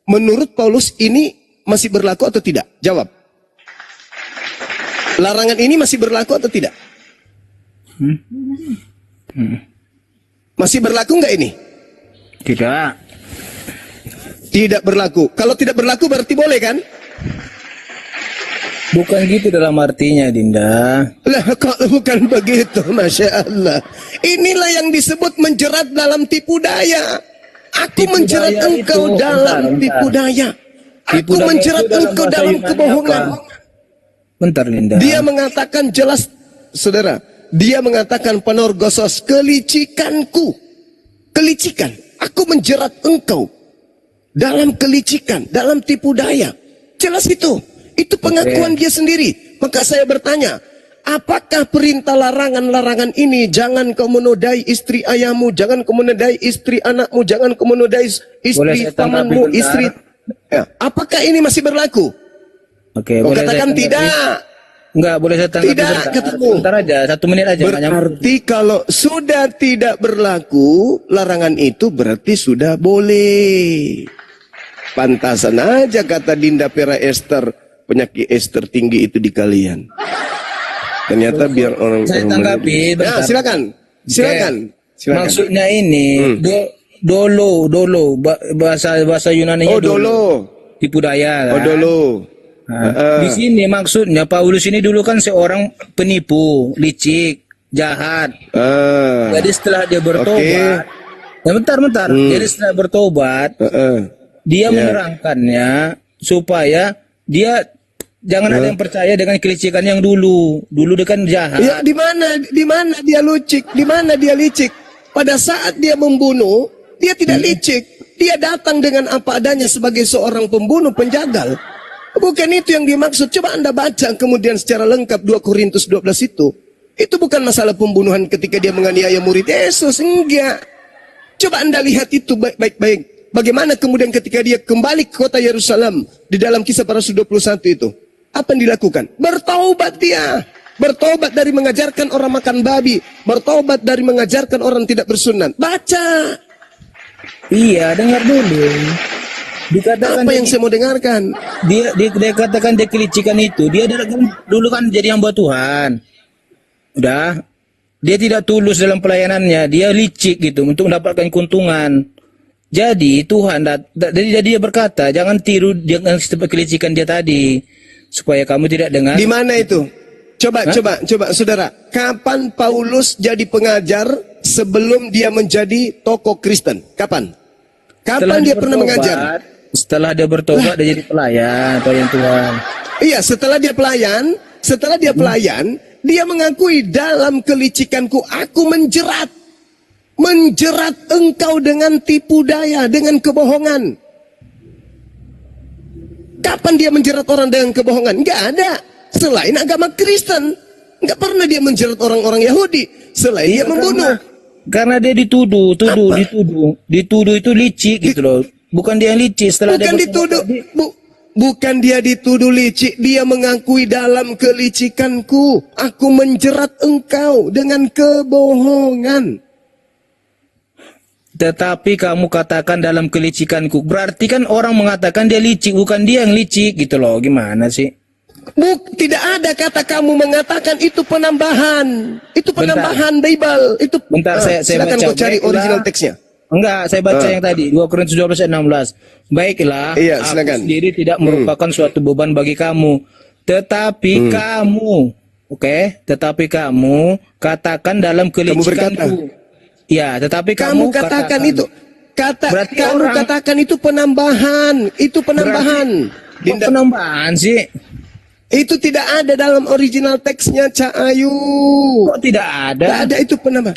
menurut Paulus ini masih berlaku atau tidak? Jawab. Larangan ini masih berlaku atau tidak? Masih berlaku nggak ini? Tidak. Tidak berlaku. Kalau tidak berlaku berarti boleh kan? Bukan gitu dalam artinya, Dinda. Lah kalau bukan begitu, Masya Allah. Inilah yang disebut menjerat dalam tipu daya. Aku menjerat engkau dalam tipu daya. Aku menjerat engkau dalam kebohongan. Bentar, Dinda. Dia mengatakan jelas, saudara. Dia mengatakan penorgosos, kelicikanku. Kelicikan. Aku menjerat engkau dalam kelicikan, dalam tipu daya. Jelas itu. Itu pengakuan dia sendiri. Maka saya bertanya, apakah perintah larangan-larangan ini? Jangan kau menodai istri ayahmu, jangan kau menodai istri anakmu, jangan kau menodai istri pamanmu, istri. Ya. Apakah ini masih berlaku? Oke, kau boleh katakan tidak. Enggak, boleh saya tanggapi Tidak, katamu. Bentar aja, 1 menit aja. Berarti kalau sudah tidak berlaku larangan itu berarti sudah boleh. Pantasan aja kata Dinda Pera Esther, penyakit es tertinggi itu di kalian. Ternyata biar orang saya tanggapi. Ya, silakan. Maksudnya ini dolo bahasa Yunani-nya dolo. Tipu daya. Kan? Dolo. Di sini maksudnya Paulus ini dulu kan seorang penipu, licik, jahat. Jadi setelah dia bertobat, ya bentar. Jadi setelah bertobat, dia menerangkannya supaya dia jangan ada yang percaya dengan kelicikan yang dulu. Dulu dia kan jahat. Ya, di mana dia licik? Di mana dia licik? Pada saat dia membunuh, dia tidak licik. Dia datang dengan apa adanya sebagai seorang pembunuh, penjagal. Bukan itu yang dimaksud. Coba Anda baca kemudian secara lengkap 2 Korintus 12 itu. Itu bukan masalah pembunuhan ketika dia menganiaya murid Yesus. Enggak. Coba Anda lihat itu baik-baik. Bagaimana kemudian ketika dia kembali ke kota Yerusalem. Di dalam Kisah Para Rasul 21 itu. Apa yang dilakukan? Bertaubat dia. Bertobat dari mengajarkan orang makan babi. Bertobat dari mengajarkan orang tidak bersunat. Baca. Iya, dengar dulu. Dikatakan apa yang saya mau dengarkan? Dia katakan dia kelicikan itu. Dia dulu kan jadi hamba Tuhan. Udah. Dia tidak tulus dalam pelayanannya. Dia licik gitu untuk mendapatkan keuntungan. Jadi Tuhan, jadi dia berkata, jangan tiru jangan kelicikan dia tadi, supaya kamu tidak dengar. Di mana itu? Coba saudara. Kapan Paulus jadi pengajar sebelum dia menjadi tokoh Kristen? Kapan dia pernah mengajar? Setelah dia bertobat, dia jadi pelayan Tuhan. Iya, setelah dia pelayan, dia mengakui dalam kelicikanku aku menjerat engkau dengan tipu daya, dengan kebohongan. Kapan dia menjerat orang dengan kebohongan? Enggak ada. Selain agama Kristen, enggak pernah dia menjerat orang-orang Yahudi. Selain dia membunuh. Karena dia dituduh itu licik gitu loh. Bukan dia yang licik setelah bukan dia dituduh licik, dia mengakui dalam kelicikanku aku menjerat engkau dengan kebohongan. Tetapi kamu katakan dalam kelicikanku, berarti kan orang mengatakan dia licik, bukan dia yang licik gitu loh. Gimana sih? Tidak ada kata kamu mengatakan, itu penambahan. Itu penambahan Bible. Itu bentar saya silakan kau cari original teksnya. Enggak, saya baca yang tadi 2 Korintus 12 ayat 16. Baiklah, iya, silakan. aku sendiri tidak merupakan suatu beban bagi kamu, tetapi kamu, tetapi kamu katakan dalam kelicikanku. Ya, tetapi kamu katakan itu. Katakan itu penambahan. Itu penambahan. Penambahan sih. Itu tidak ada dalam original teksnya, Cak Ayu. Kok tidak ada? Tidak ada, itu penambahan.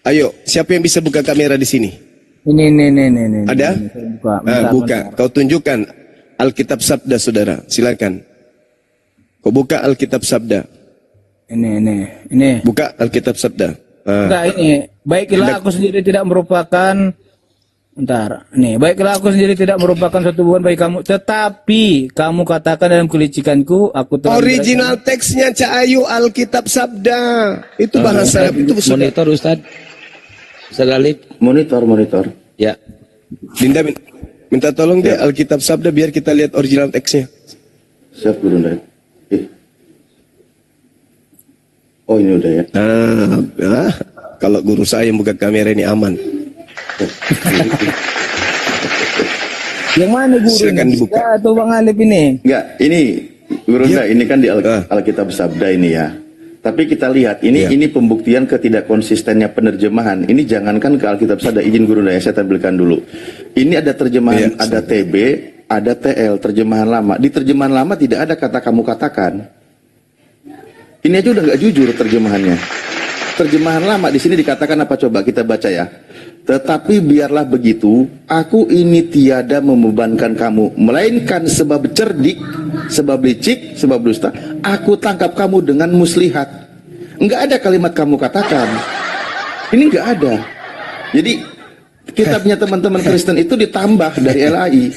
Ayo, siapa yang bisa buka kamera di sini? Ini. Ada? Buka. Kau tunjukkan Alkitab Sabda, saudara. Silakan. Kau buka Alkitab Sabda. Ini. Buka Alkitab Sabda. Enggak, ini. Baiklah, aku sendiri tidak merupakan. Baiklah, aku sendiri tidak merupakan suatu beban bagi kamu, tetapi kamu katakan dalam kelicikanku, aku telah original teksnya Cak Ayu, Alkitab Sabda. Itu bahasa itu monitor Ustaz. Ustaz Alif, Monitor. ya. Dinda minta tolong deh Alkitab Sabda biar kita lihat original teksnya. Siap Guru Nda. Oh, ini udah ya. Kalau guru saya yang buka kamera ini aman. Yang mana guru? Silakan dibuka. Atau Bang Alif ini? Enggak, ini Guru Nda, ini kan di Alkitab Sabda ini ya. Tapi kita lihat ini pembuktian ketidakkonsistennya penerjemahan. Ini jangankan ke Alkitab Sabda, izin Guru Nda ya, saya tampilkan dulu. Ini ada terjemahan, ada TB, ada TL, terjemahan lama. Di terjemahan lama tidak ada kata kamu katakan. Ini aja udah nggak jujur terjemahannya. Terjemahan lama di sini dikatakan apa, coba kita baca ya. Tetapi biarlah begitu, aku ini tiada membebankan kamu, melainkan sebab cerdik, sebab licik, sebab dusta, aku tangkap kamu dengan muslihat. Enggak ada kalimat kamu katakan. Ini enggak ada. Jadi kitabnya teman-teman Kristen itu ditambah dari LAI.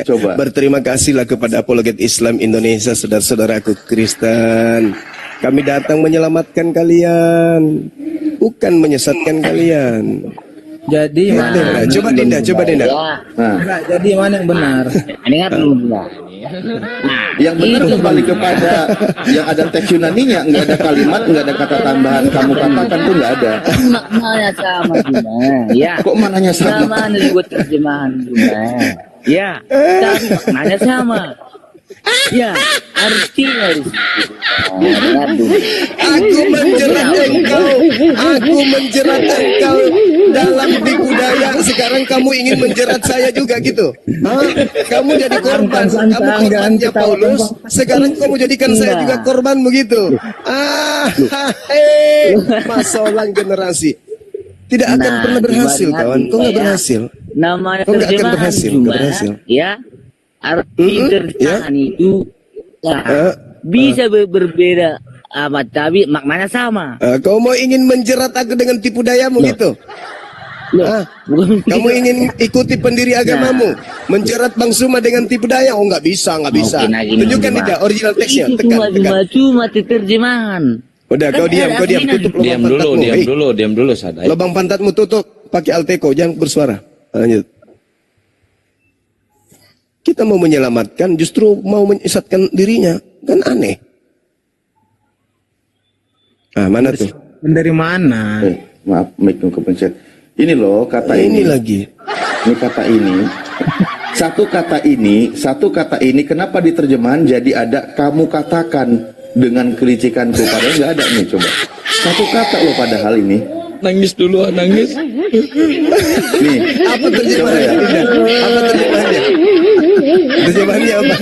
Coba. Berterima kasihlah kepada Apologet Islam Indonesia, saudara-saudaraku Kristen. Kami datang menyelamatkan kalian, bukan menyesatkan kalian. Jadi mana? Coba Dinda. Enggak, jadi mana yang benar? Dengar dulu lah. Yang benar kembali kepada yang ada teks Yunaninya, enggak ada kalimat, enggak ada kata tambahan kamu katakan tuh enggak ada. Maknanya sama cuma. Ya. Kok mananya sama? Sama dibuat terjemahan cuma. Ya, tapi maknanya sama. Ya, artinya aku menjerat engkau dalam tipu daya. Sekarang kamu ingin menjerat saya juga gitu? Kamu jadi korban, kamu korbannya Paulus. Sekarang kamu jadikan saya juga korban begitu? Masalah generasi tidak akan pernah berhasil, kawan. Kau nggak berhasil. Namanya kau nggak akan terjemahan berhasil. cuma, ya. arti terjemahan itu bisa berbeda, tapi maknanya sama. Kau mau ingin menjerat aku dengan tipu dayamu gitu? Kamu ingin ikuti pendiri agamamu, menjerat Bang Suma dengan tipu daya? Oh, nggak bisa, nggak bisa. Tunjukkan tidak original teksnya. Cuma terjemahan. Udah, kau diam, tutup lubang pantatmu. Diam dulu, Sadai. Lubang pantatmu tutup, pakai Alteco, jangan bersuara. Lanjut. Kita mau menyelamatkan, justru mau menyesatkan dirinya, kan aneh. Mana tuh? Dari mana? Maaf, mic kepencet. Ini loh kata ini. Lagi. Ini kata ini. Satu kata ini kenapa diterjemahan jadi ada kamu katakan dengan kelicikanku, padahal nggak ada nih, coba. Satu kata loh padahal ini. Nangis dulu, nangis. Nih, Apa terjemahannya? Apa terjemahannya? Terjemahannya apa?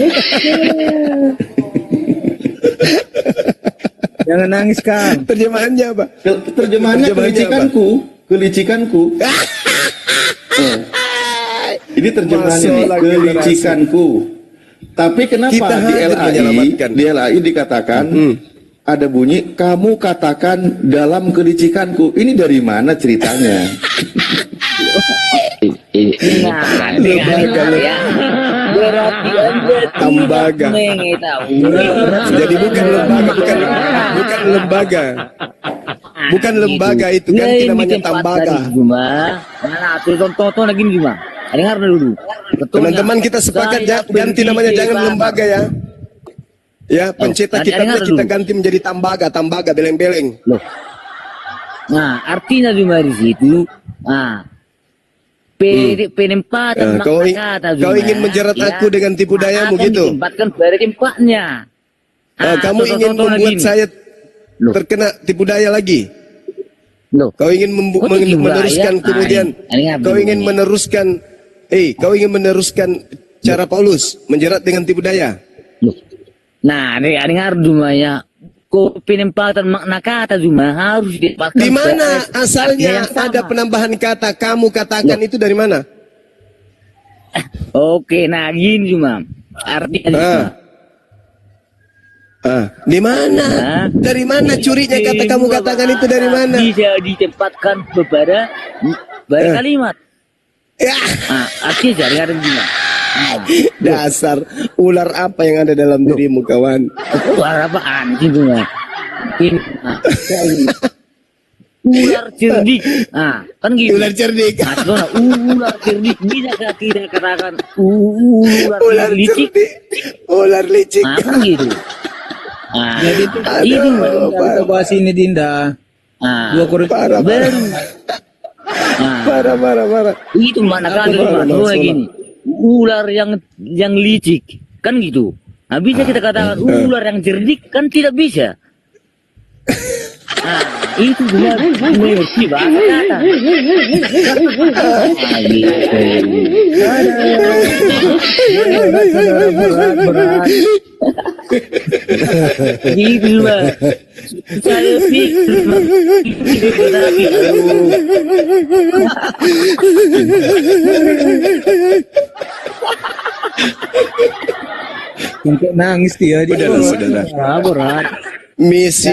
Jangan nangis, Kang. Terjemahannya apa? Terjemahannya kelicikanku. Ini terjemahannya nih, kelicikanku. Tapi kenapa di LAI dikatakan ada bunyi kamu katakan dalam kelicikanku? Ini dari mana ceritanya? Tembaga. Jadi bukan lembaga. Bukan lembaga itu, ganti namanya tembaga. Mana tonton lagi gimana? Dengar dulu. Teman-teman kita sepakat ganti namanya, jangan lembaga ya. Ya, pencetak kitabnya kita ganti menjadi tembaga beleng-beleng. Nah, artinya di situ, penempatan kata. Kau ingin menjerat aku dengan tipu dayamu gitu. Ditempatkan pada tempatnya. Kamu ingin membuat saya terkena tipu daya lagi. Kau ingin meneruskan kemudian. Kau ingin meneruskan cara Paulus menjerat dengan tipu daya. Nah, dengar dumanya. Kok penempatan makna kata cuma harus ditempatkan. Di mana asalnya ada penambahan kata kamu katakan itu dari mana? Oke, nah gini cuma artinya. Di mana? Dari mana curinya kata kamu katakan itu dari mana? Bisa ditempatkan kepada kalimat. Ya. Artinya jangan gimana. Dasar ular apa yang ada dalam dirimu, kawan? Ular apaan sih bunga? Ular cerdik. Kan gitu. Ular cerdik. Ular cerdik bisa kita katakan ular licik. Ular licik. Kan gitu. Jadi itu kita bahas ini Dinda. 2 Korintus baru. Parah. Itu mana kan gini. Ular yang licik kan gitu. Bisa kita katakan ular yang cerdik kan tidak bisa. Itu benar mengerti bahasa kata. Gitu lah. Saya pikir untuk nangis dia. Saudara. Misi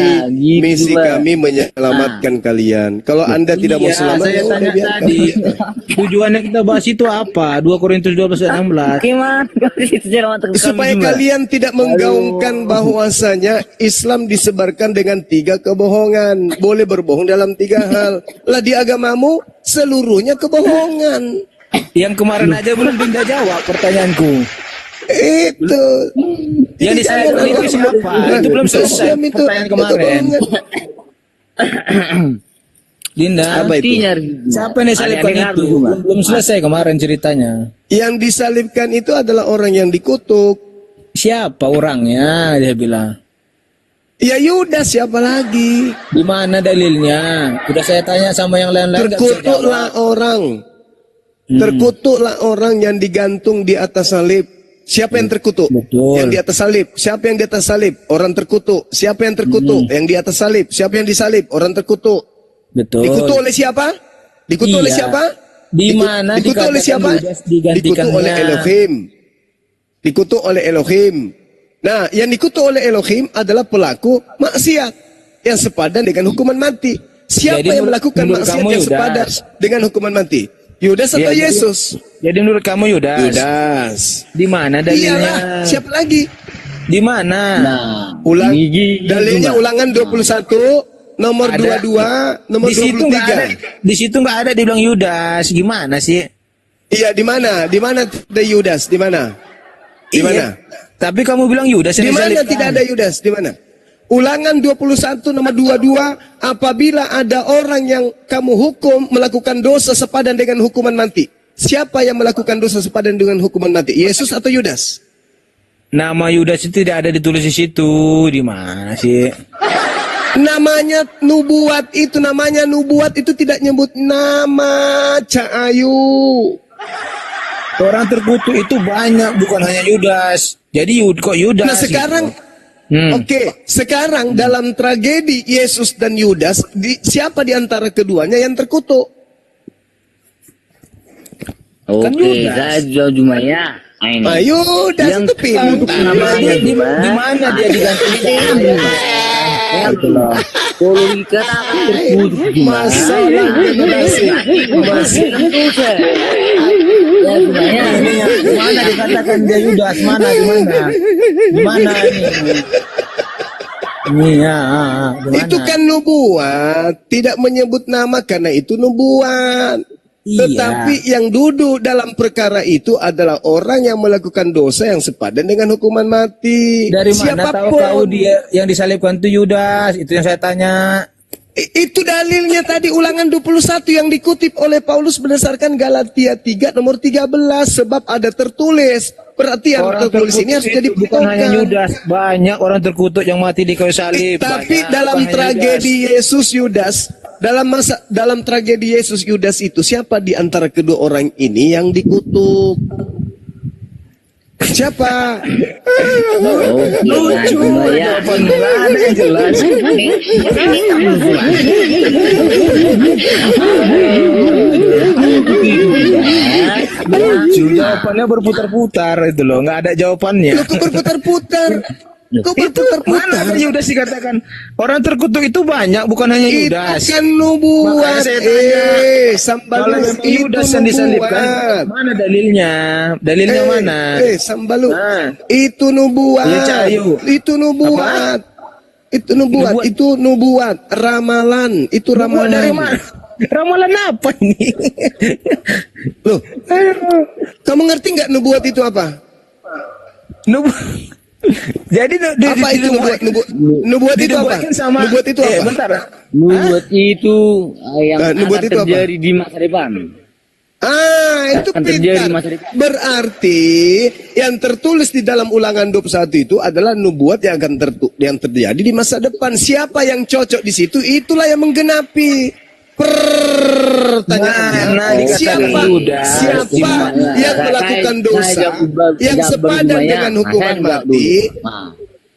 kami menyelamatkan kalian. Kalau Anda tidak mau selamat, saya tanya tadi tujuannya kita bahas itu apa? 2 Korintus 12:16. Supaya kalian tidak menggaungkan bahwasanya Islam disebarkan dengan 3 kebohongan. Boleh berbohong dalam 3 hal. Lah di agamamu seluruhnya kebohongan. Yang kemarin aja belum Dinda jawab pertanyaanku. Itu yang disalibkan itu siapa? Itu belum selesai pertanyaan kemarin. Dinda, artinya siapa yang disalibkan itu? Belum selesai kemarin ceritanya. Yang disalibkan itu adalah orang yang dikutuk. Siapa orangnya? Dia bilang. Ya Yudas, siapa lagi? Di mana dalilnya? Sudah saya tanya sama yang lain-lain. Terkutuklah orang. Terkutuklah orang yang digantung di atas salib. Siapa yang terkutuk? Betul. Yang di atas salib. Siapa yang di atas salib? Orang terkutuk. Siapa yang terkutuk? Yang di atas salib. Siapa yang disalib? Orang terkutuk. Betul. Dikutuk oleh siapa? Dikutuk oleh siapa? Di mana dikutuk oleh siapa? Dikutuk oleh Elohim. Dikutuk oleh Elohim. Nah, yang dikutuk oleh Elohim adalah pelaku maksiat yang sepadan dengan hukuman mati. Siapa Jadi yang melakukan maksiat yang sepadan dengan hukuman mati? Yudas atau Yesus? Jadi menurut kamu Yudas. Yudas. Di mana dalilnya? Iyalah, siapa lagi? Di mana? Dalilnya Ulangan 21 nomor 22 nomor di situ 23. Di situ nggak ada dibilang Yudas. Gimana sih? Iya, di mana? Di mana ada Yudas? Di mana? Di mana? Tapi kamu bilang Yudas Di yang mana disalibkan. tidak ada Yudas? Di mana? Ulangan 21 nomor 22, apabila ada orang yang kamu hukum melakukan dosa sepadan dengan hukuman mati. Siapa yang melakukan dosa sepadan dengan hukuman mati? Yesus atau Yudas? Nama Yudas itu tidak ada ditulis di situ. Di mana sih? Namanya nubuat itu tidak nyebut nama Cahayu. Orang terkutuk itu banyak, bukan hanya Yudas. Jadi kok Yudas? Nah sekarang, oke, sekarang dalam tragedi Yesus dan Yudas, siapa di antara keduanya yang terkutuk? Oke, saya Jumaya. Yudas Yang itu pintar. namanya Di mana dia digantikan? Kalau dikatakan terkutuk Masalah generasi. Ya sebenarnya Ini di mana dikatakan dia Yudas? Mana? Di mana? Di mana ini? Ini ya, di mana? Itu kan nubuat, tidak menyebut nama karena itu nubuat. Iya. Tetapi yang duduk dalam perkara itu adalah orang yang melakukan dosa yang sepadan dengan hukuman mati. Dari mana tahu kau dia yang disalibkan itu Yudas? Itu yang saya tanya. Itu dalilnya tadi Ulangan 21 yang dikutip oleh Paulus berdasarkan Galatia 3 nomor 13. Sebab ada tertulis. Berarti yang tertulis ini harus jadi bukan hanya patokan. Yudas, banyak orang terkutuk yang mati di kayu salib. Tapi Banyak, dalam bukan hanya tragedi Yudas. Yesus Yudas, dalam tragedi Yesus Yudas itu siapa di antara kedua orang ini yang dikutuk? Siapa? Lucu jawaban nggak ada yang jelas. Lucu jawabannya berputar-putar itu loh, nggak ada jawabannya. Loh, kok berputar-putar? Kok Mana berputar-putar? tadi Yudas dikatakan orang terkutuk itu banyak, bukan hanya Itu Yudas. kan nubuat. Makanya saya tanya, kalau Sambalus memang itu Yudas yang disalibkan, nubuat. mana dalilnya? Dalilnya mana? Sambalu. Ah. Itu nubuat. Iya, Cahayu. Itu nubuat. Itu nubuat. Nubuat. Itu nubuat. Ramalan. Itu Buat ramalan. dari mana? Ramalan apa ini? Loh, kamu ngerti nggak nubuat itu apa? Jadi Apa itu nubuat? Nubuat itu apa? dinubuatkan sama Nubuat itu apa? bentar. Nubuat itu yang nubuat akan itu apa? terjadi di masa depan. Itu Akan terjadi pintar. masa depan. Berarti yang tertulis di dalam Ulangan 21 itu adalah nubuat yang akan terjadi di masa depan. Siapa yang cocok di situ, itulah yang menggenapi. Pertanyaannya, Mana dikatakan siapa Yudas? siapa yang melakukan dosa yang sepadan dengan hukuman mati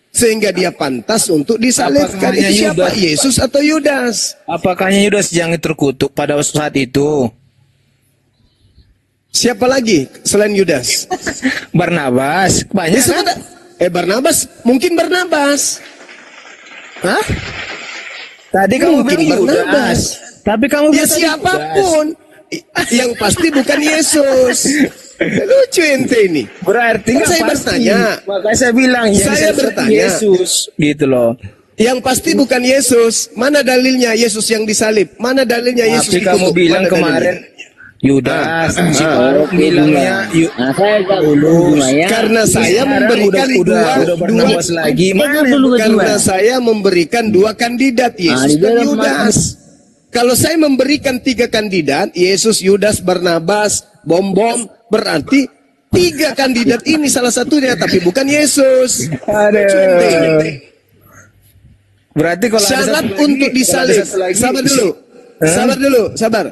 sehingga dia pantas untuk disalibkan? Apakah hanya Itu siapa? Yudas? Yesus atau Yudas? Apakah hanya Yudas yang terkutuk pada saat itu? Siapa lagi selain Yudas? Barnabas, banyak Disebut, kan? Barnabas, mungkin Barnabas. Hah? Tadi kamu Mungkin bilang Yudas. Barnabas. Tapi kamu Ya bilang tadi siapapun, yang pasti bukan Yesus. Lucu ente ini. Yudas. Berarti Kan nggak saya pasti. bertanya. Makanya saya bilang yang Saya disalibkan bertanya. Yesus, gitu loh. Yang pasti bukan Yesus. Mana dalilnya Yesus yang disalib? Mana dalilnya Yesus Tapi kamu dikutuk? bilang Mana kemarin dalilnya? Yudas, si Faruk bilangnya Nah, saya nggak ya. Karena saya sekarang memberikan udah Barnabas lagi. Mana dulu karena saya memberikan dua kandidat, Yesus di dan dalam Yudas. Kalau saya memberikan 3 kandidat, Yesus, Yudas, Barnabas, bom-bom, berarti 3 kandidat ini salah satunya, tapi bukan Yesus. Aduh. Berarti kalau ada Syarat satu lagi- untuk kalau ada disalib, satu lagi- sabar dulu, sabar.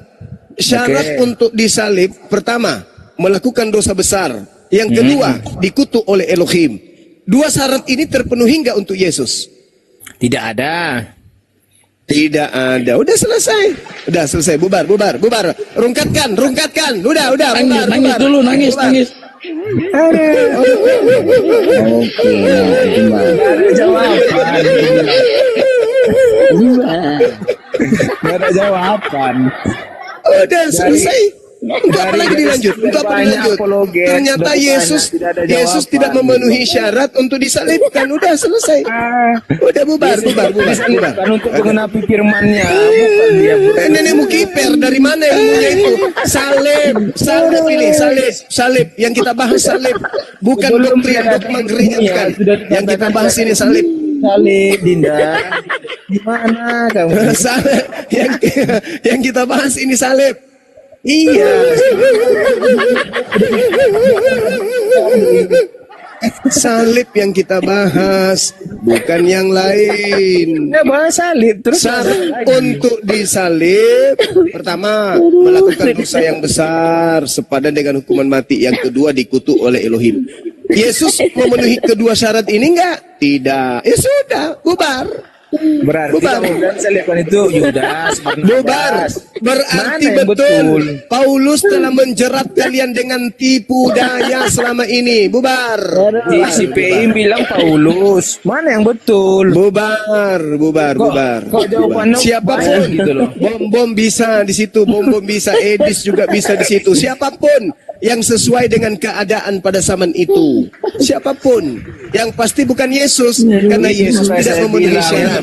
Syarat Oke. untuk disalib, pertama, melakukan dosa besar. Yang kedua, dikutuk oleh Elohim. 2 syarat ini terpenuhi nggak untuk Yesus? Tidak ada. Tidak ada. Udah selesai. Bubar. Rungkatkan. Udah, bubar. Nangis dulu, nangis. Oke, gimana? Nggak ada jawaban. Gimana? Nggak ada jawaban. Udah selesai. Untuk apa lagi dilanjut? Untuk apa dilanjut? Ternyata Yesus tidak memenuhi syarat untuk disalibkan. Udah selesai. Udah bubar. Kan untuk mengenapi firman-Nya, bukan dia. Nenekmu kiper dari mana ilmunya itu? Salib ini, salib. Yang kita bahas salib, bukan doktrin dogma gereja bukan. Yang kita bahas ini salib. Salib, Dinda. Gimana kamu? Salib. Yang kita bahas ini salib. Iya. Salib yang kita bahas, bukan yang lain. Nggak bahas salib terus. Syarat untuk disalib, pertama melakukan dosa yang besar sepadan dengan hukuman mati. Yang kedua dikutuk oleh Elohim. Yesus memenuhi kedua syarat ini enggak? Tidak. Ya sudah, bubar. Berarti kamu bilang salibkan itu Yudas. Bubar. Berarti betul. Paulus telah menjerat kalian dengan tipu daya selama ini. Bubar. Si PI bilang Paulus. Mana yang betul? Bubar. Kok jawabannya Siapapun gitu loh. Bom bisa di situ, bom bisa, Edis juga bisa di situ. Siapapun yang sesuai dengan keadaan pada zaman itu. Siapapun. Yang pasti bukan Yesus, karena Yesus tidak memenuhi syarat.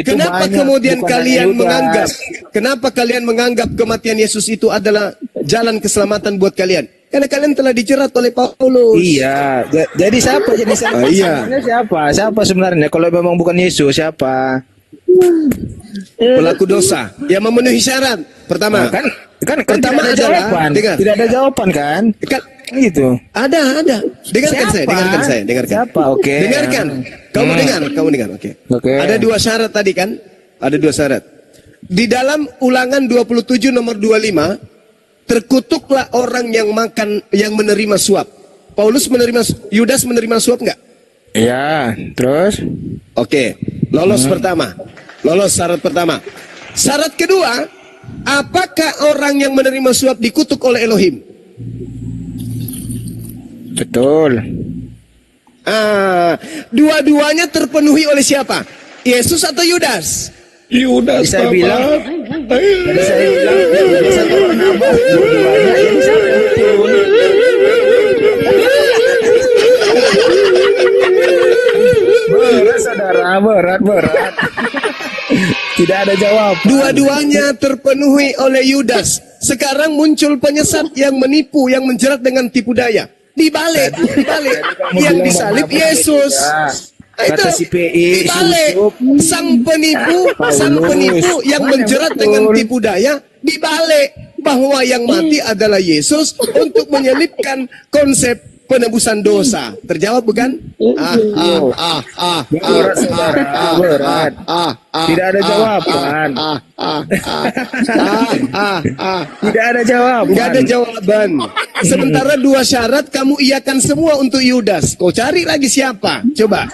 Kenapa kemudian kalian menganggap? Kenapa kalian menganggap kematian Yesus itu adalah jalan keselamatan buat kalian? Karena kalian telah dijerat oleh Paulus. Iya. Jadi siapa? Iya. Siapa sebenarnya? Kalau memang bukan Yesus, siapa? Pelaku dosa yang memenuhi syarat. Pertama, pertama tidak ada adalah jawaban. Tidak ada jawaban kan? Gitu. Ada. Dengarkan saya. Siapa? Oke. Dengarkan. Kamu dengar. Oke. Ada dua syarat tadi kan? Ada dua syarat. Di dalam Ulangan 27 nomor 25, terkutuklah orang yang menerima suap. Yudas menerima suap enggak? Iya, terus? Oke. Lolos pertama. Lolos syarat pertama. Syarat kedua, apakah orang yang menerima suap dikutuk oleh Elohim? Betul. Dua-duanya terpenuhi oleh siapa? Yesus atau Yudas? Yudas. Saya bilang satu orang abah, dua-duanya ini siapa yang betul? Berat saudara, berat. Tidak ada jawab. Dua-duanya terpenuhi oleh Yudas. Sekarang muncul penyesat yang menipu, yang menjerat dengan tipu daya. Dibalik. Yang disalib Yesus. Kata si PI, dibalik. Sang penipu yang menjerat dengan tipu daya, dibalik bahwa yang mati adalah Yesus untuk menyelipkan konsep penebusan dosa. Terjawab bukan? Berat. Tidak ada jawaban. Tidak ada jawaban. Tidak ada jawaban. Sementara dua syarat kamu iakan semua untuk Yudas. Kau cari lagi siapa? Coba.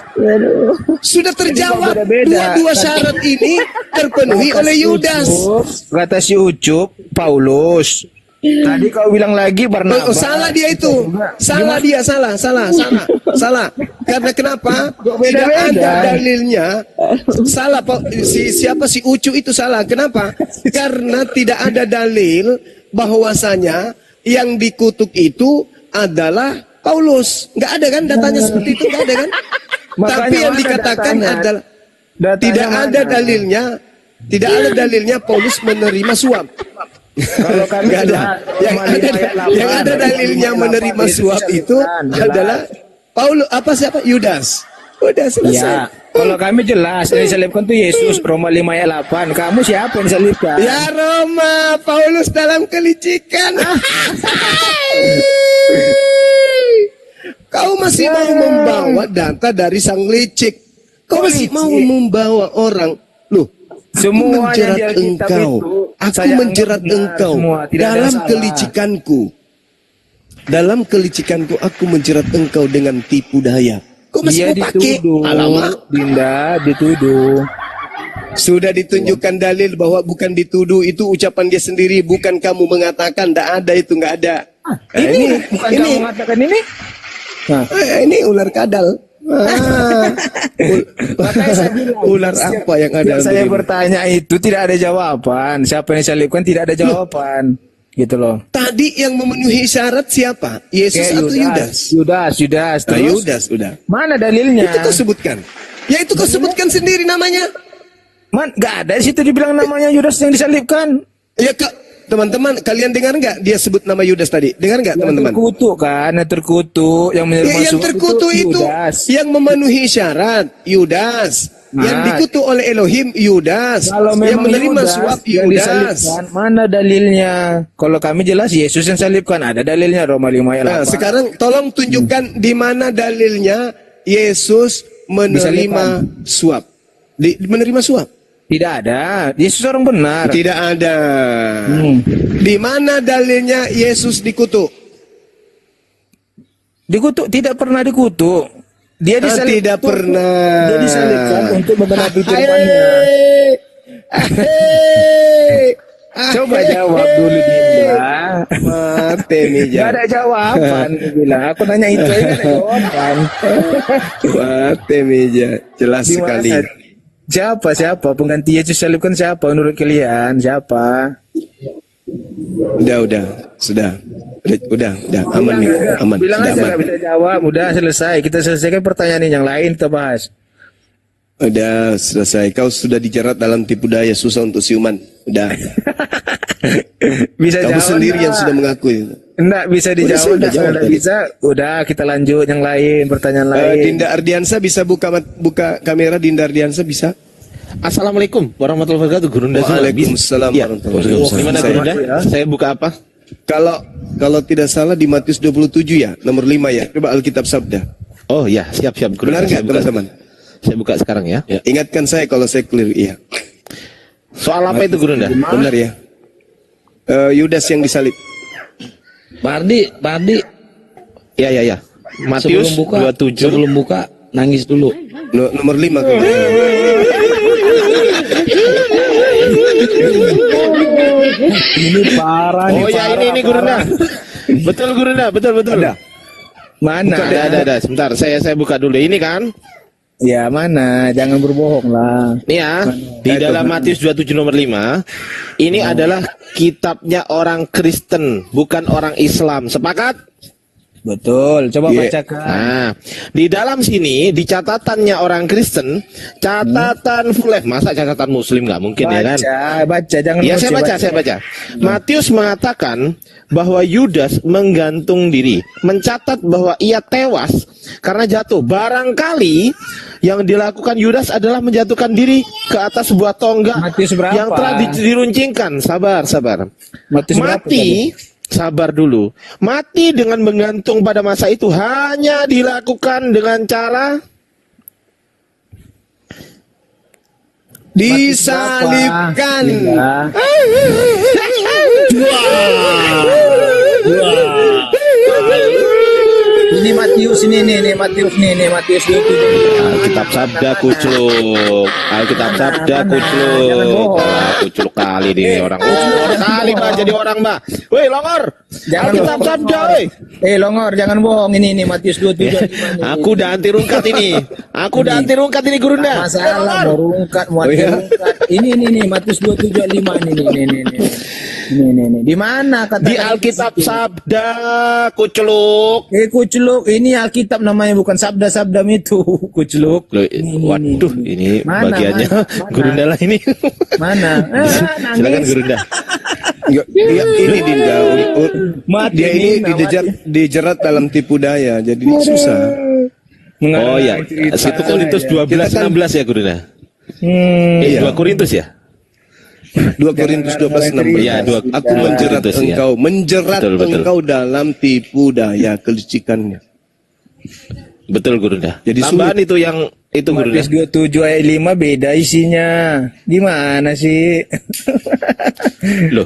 Sudah terjawab. Dua syarat ini terpenuhi oleh Yudas. Kata si Ucup, Paulus. Tadi kau bilang lagi Barnabas. Salah dia itu. Salah. Karena kenapa? Tidak ada dalilnya. Salah siapa si Ucu itu salah. Kenapa? Karena tidak ada dalil bahwasanya yang dikutuk itu adalah Paulus. Nggak ada kan datanya seperti itu, nggak ada kan? Tapi yang dikatakan adalah tidak ada dalilnya. Tidak ada dalilnya Paulus menerima suap. Kalau kami nggak ada. Yang ada dalilnya menerima suap itu adalah Paulus siapa? Yudas. Udah selesai. Ya, kalau kami jelas yang disalibkan itu Yesus, Roma 5 ayat 8. Kamu siapa yang disalibkan? Ya Roma, Paulus dalam kelicikan. Kau masih mau membawa data dari sang licik. Kau masih mau membawa orang. Loh, semuanya menjerat engkau. Aku menjerat engkau dalam kelicikanku. Dalam kelicikanku aku menjerat engkau dengan tipu daya. Kau masih mau pakai? Alamak, Dinda dituduh. Sudah ditunjukkan dalil bahwa bukan dituduh, itu ucapan dia sendiri, bukan kamu mengatakan. Tidak ada itu, nggak ada. Ini bukan ini kamu mengatakan ini? Nah, ini ular kadal. makanya saya bilang, Ular apa yang ada yang dalam saya dirimu? bertanya itu tidak ada jawaban. Siapa yang disalibkan tidak ada jawaban. Gitu loh. Tadi yang memenuhi syarat siapa? Yesus Kayak atau Yudas? Yudas. Ah, Terus Yudas udah. mana dalilnya? Itu kau sebutkan. Ya itu kau sebutkan sendiri namanya. Gak ada di situ dibilang namanya Yudas yang disalibkan. Ya teman-teman, kalian dengar nggak dia sebut nama Yudas tadi? Dengar nggak teman-teman? Terkutuk kan, yang terkutuk, yang Ya, yang terkutuk itu Yudas. yang memenuhi syarat Yudas. Yang Nah, dikutuk oleh Elohim Yudas. kalau Yang memang menerima Yudas suap yang Yudas. disalibkan, mana dalilnya? Kalau kami jelas Yesus yang salibkan, ada dalilnya Roma 5 ayat 8. Nah, sekarang tolong tunjukkan di mana dalilnya Yesus menerima suap. Menerima suap. Tidak ada. Yesus orang benar. Tidak ada. Di mana dalilnya Yesus dikutuk? Dikutuk, tidak pernah dikutuk. Dia disalibkan. Tidak pernah. Dia disalibkan untuk menggenapi firman-Nya. Coba jawab dulu Dinda. Mate Gak Mija. ada jawaban, dia bilang. Aku nanya itu aja gak ada jawaban. Mate Mija. Jelas Di mana? sekali. Siapa pengganti Yesus salibkan siapa menurut kalian? Siapa? Udah. Sudah. Udah. Aman nih. Aman. Bilang Sudah aja aman. gak bisa jawab. Udah selesai. Kita selesaikan pertanyaan yang lain kita bahas. Udah selesai. Kau sudah dijerat dalam tipu daya, susah untuk siuman. Udah. Bisa Kamu jawab sendiri yang nggak? sudah mengakui. Enggak bisa Udah, dijawab. saya udah jawab Enggak tadi. bisa. Udah kita lanjut yang lain, pertanyaan lain. Dinda Ardiansa bisa buka kamera. Dinda Ardiansa bisa? Assalamualaikum warahmatullahi wabarakatuh, Gurunda. Waalaikumsalam Ya. warahmatullahi wabarakatuh. Gimana Saya- Gurunda? Saya buka apa? Kalau tidak salah di Matius 27 ya, nomor 5 ya. Coba Alkitab Sabda. Oh ya, siap Gurunda. Benar nggak Saya buka- teman-teman? Saya buka sekarang ya. Ingatkan saya kalau saya clear. Iya. Soal apa itu Gurunda? Benar ya. Yudas yang disalib. Bardi, Ya. Matius sebelum buka nangis dulu. Nomor 5 kan. Ini parah nih. Oh ya, ini Gurunda. Betul Gurunda, betul. Mana? Ada. Sebentar, saya buka dulu. Ini kan? Ya mana? Jangan berbohong lah. Nih ya, di dalam Matius 27 nomor 5, ini adalah kitabnya orang Kristen, bukan orang Islam. Sepakat? Betul. Coba Iya. bacakan. Nah, di dalam sini di catatannya orang Kristen, catatan full life, masa catatan Muslim nggak mungkin ya kan? Baca, jangan. Ya emosi, saya baca. Matius mengatakan bahwa Yudas menggantung diri, mencatat bahwa ia tewas karena jatuh. Barangkali yang dilakukan Yudas adalah menjatuhkan diri ke atas sebuah tonggak Matius berapa? yang telah diruncingkan. Sabar. Matius berapa Mati. Sabar dulu. Mati dengan menggantung pada masa itu hanya dilakukan dengan cara Disalibkan. Iya. Ini Matius nih Matius 27. Alkitab Sabda kucluk. Alkitab Sabda kucluk. Kucluk kali nih orang. Kali Mbak jadi orang Mbak. Woi Longor. Jangan Alkitab bohong, Sabda Longor. woi. Longor jangan bohong ini Matius 27. Aku udah anti rungkat ini. Aku udah anti rungkat ini Gurunda. Masalah mau rungkat, mau rungkat. Ini Matius 27:5 ini. Di mana kata Di Alkitab Sabda kucluk. kucluk ini Alkitab namanya bukan sabda-sabda itu kucluk. Loh, waduh, ini Mana, bagiannya mana? Gurunda lah ini. Mana? Silakan Gurunda. Ini Dinda. Mati Dia ini Dinda, dijerat dalam tipu daya, jadi ini susah. Oh ya, situ Korintus 12:16 ya Gurunda. Iya. 2 Korintus ya? 2 Korintus 12:16. Ya, Aku menjerat Korintus, ya. engkau, menjerat Betul. engkau dalam tipu daya kelicikannya. Betul Gurunda. Jadi Tambahan itu yang Itu Gurunda. Matius 27 ayat 5 beda isinya. Gimana sih? Loh,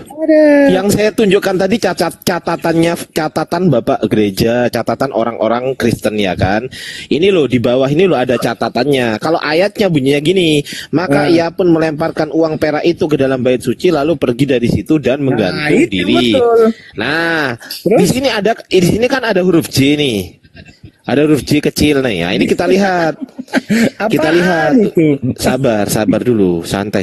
yang saya tunjukkan tadi catatan Bapak gereja, catatan orang-orang Kristen ya kan. Ini loh di bawah ini loh ada catatannya. Kalau ayatnya bunyinya gini, maka ia pun melemparkan uang perak itu ke dalam bait suci lalu pergi dari situ dan menggantung diri. Betul. Nah, di sini kan ada huruf J nih. Ada huruf J kecil nih. Ya, ini kita lihat. Kita lihat. Itu? Sabar dulu, santai.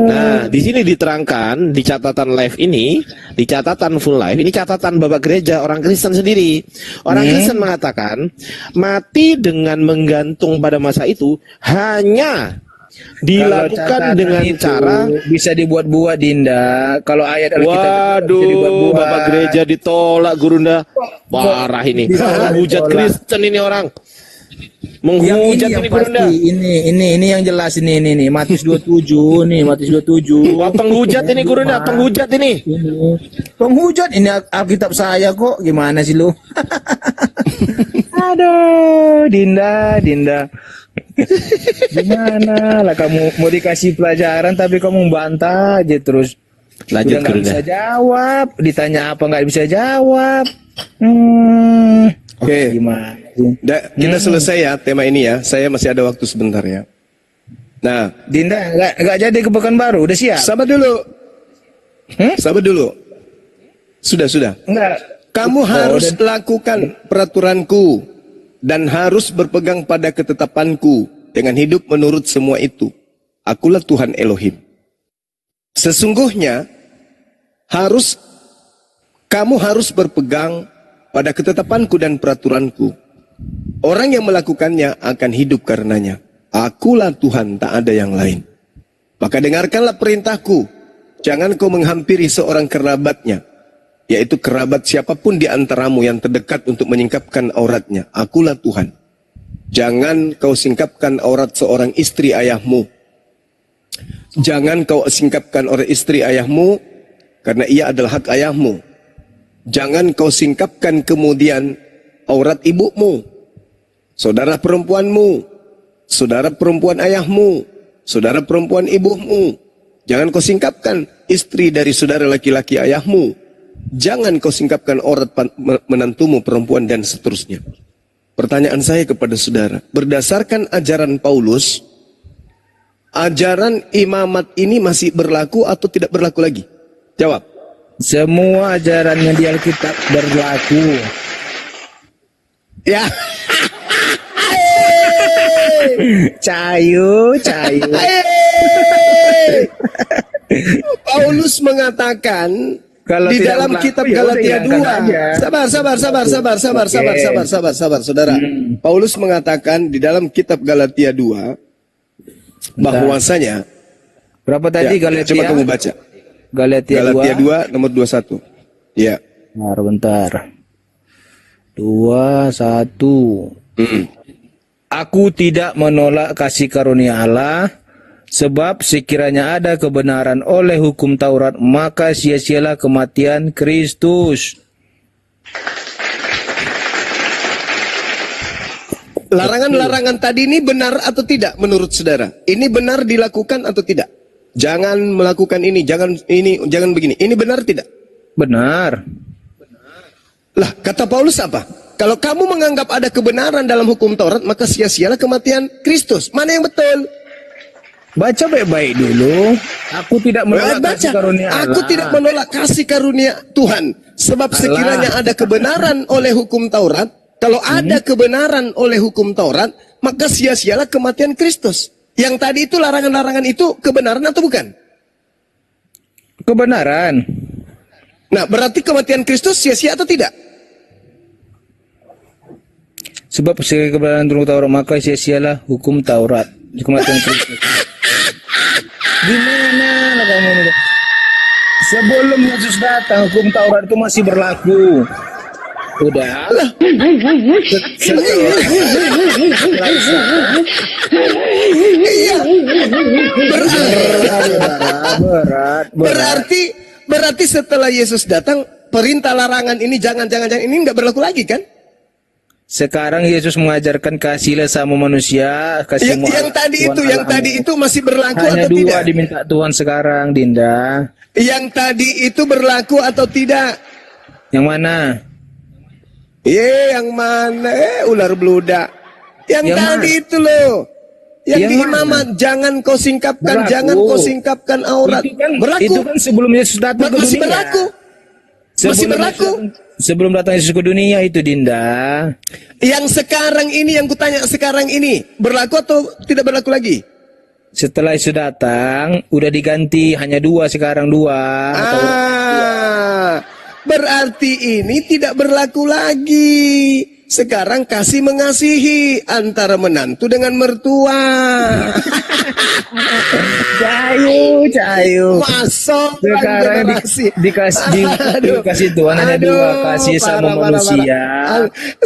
Nah, di sini diterangkan di catatan live ini, di catatan full live, ini catatan Bapak gereja orang Kristen sendiri. Orang Kristen mengatakan mati dengan menggantung pada masa itu hanya dilakukan dengan cara bisa dibuat-buat, Dinda. Kalau ayat Alkitab waduh, Bapak gereja ditolak Gurunda. Parah ini. Menghujat Kristen ini orang. Menghujat ini Gurunda. Ini yang jelas ini Matius 27 nih, Matius 27. Wah, penghujat ini Gurunda, penghujat ini. Penghujat ini Alkitab saya kok. Gimana sih lu? Aduh, Dinda. Gimana lah kamu mau dikasih pelajaran tapi kamu membantah aja terus. Lanjut nggak bisa jawab, ditanya apa nggak bisa jawab. Oke. Gimana? Kita selesai ya tema ini ya. Saya masih ada waktu sebentar ya. Nah, Dinda nggak jadi ke Pekanbaru, udah siap? sabar dulu. Sabar dulu. Sudah. Enggak. Kamu harus lakukan peraturanku dan harus berpegang pada ketetapanku dengan hidup menurut semua itu. Akulah Tuhan Elohim. Sesungguhnya kamu harus berpegang pada ketetapanku dan peraturanku. Orang yang melakukannya akan hidup karenanya. Akulah Tuhan, tak ada yang lain. Maka dengarkanlah perintahku. Jangan kau menghampiri seorang kerabatnya, yaitu kerabat siapapun di antaramu yang terdekat untuk menyingkapkan auratnya. Akulah Tuhan. Jangan kau singkapkan aurat seorang istri ayahmu. Jangan kau singkapkan aurat istri ayahmu, karena ia adalah hak ayahmu. Jangan kau singkapkan kemudian aurat ibumu, saudara perempuanmu, saudara perempuan ayahmu, saudara perempuan ibumu. Jangan kau singkapkan istri dari saudara laki-laki ayahmu. Jangan kau singkapkan aurat menantumu perempuan dan seterusnya. Pertanyaan saya kepada saudara, berdasarkan ajaran Paulus, ajaran imamat ini masih berlaku atau tidak berlaku lagi? Jawab. Semua ajaran yang di Alkitab berlaku. Ya. Cayu. Paulus mengatakan kalau di dalam berlaku, kitab ya Galatia 2. Sabar, saudara. Paulus mengatakan di dalam kitab Galatia 2 bahwasanya berapa tadi Galatia? Coba kamu baca. Galatia 2 nomor 21. Ya. Bentar. 21. Aku tidak menolak kasih karunia Allah, sebab sekiranya ada kebenaran oleh hukum Taurat, maka sia-sialah kematian Kristus. Larangan-larangan tadi ini benar atau tidak menurut saudara? Ini benar dilakukan atau tidak? Jangan melakukan ini, jangan begini. Ini benar tidak? Benar. Lah, kata Paulus apa? Kalau kamu menganggap ada kebenaran dalam hukum Taurat, maka sia-sialah kematian Kristus. Mana yang betul? Baca baik-baik dulu. Aku tidak menolak kasih karunia Allah. Aku tidak menolak kasih karunia Tuhan. Sebab sekiranya ada kebenaran oleh hukum Taurat, kalau ada kebenaran oleh hukum Taurat, maka sia-sialah kematian Kristus. Yang tadi itu larangan-larangan itu kebenaran atau bukan? Kebenaran. Nah, berarti kematian Kristus sia-sia atau tidak? Sebab sekiranya kebenaran turun Taurat, maka sia-sialah hukum Taurat. Kematian Kristus. Gimana lah kamu ini? Sebelum Yesus datang, hukum Taurat itu masih berlaku. Udah. Iya. Berarti setelah Yesus datang, perintah larangan ini jangan ini nggak berlaku lagi kan? Sekarang Yesus mengajarkan kasihlah sama manusia, kasih Yang tadi itu masih berlaku hanya atau dua tidak? diminta Tuhan sekarang, Dinda. Yang tadi itu berlaku atau tidak? Yang mana? Yang mana? Ular beludak. Yang tadi mana? itu loh. Yang Yang di mana? imamat, jangan kau singkapkan, Berlaku. jangan kau singkapkan aurat. Itu kan sebelum Yesus datang ke Masih dunia. berlaku. Masih berlaku. Sebelum datang Yesus ke dunia itu, Dinda. Yang sekarang ini, yang kutanya sekarang ini, berlaku atau tidak berlaku lagi? Setelah Yesus datang, udah diganti hanya dua sekarang atau berarti ini tidak berlaku lagi. Sekarang kasih mengasihi antara menantu dengan mertua. Cayu. Masuk Sekarang dikasih Tuhan hanya dua, kasih sama manusia.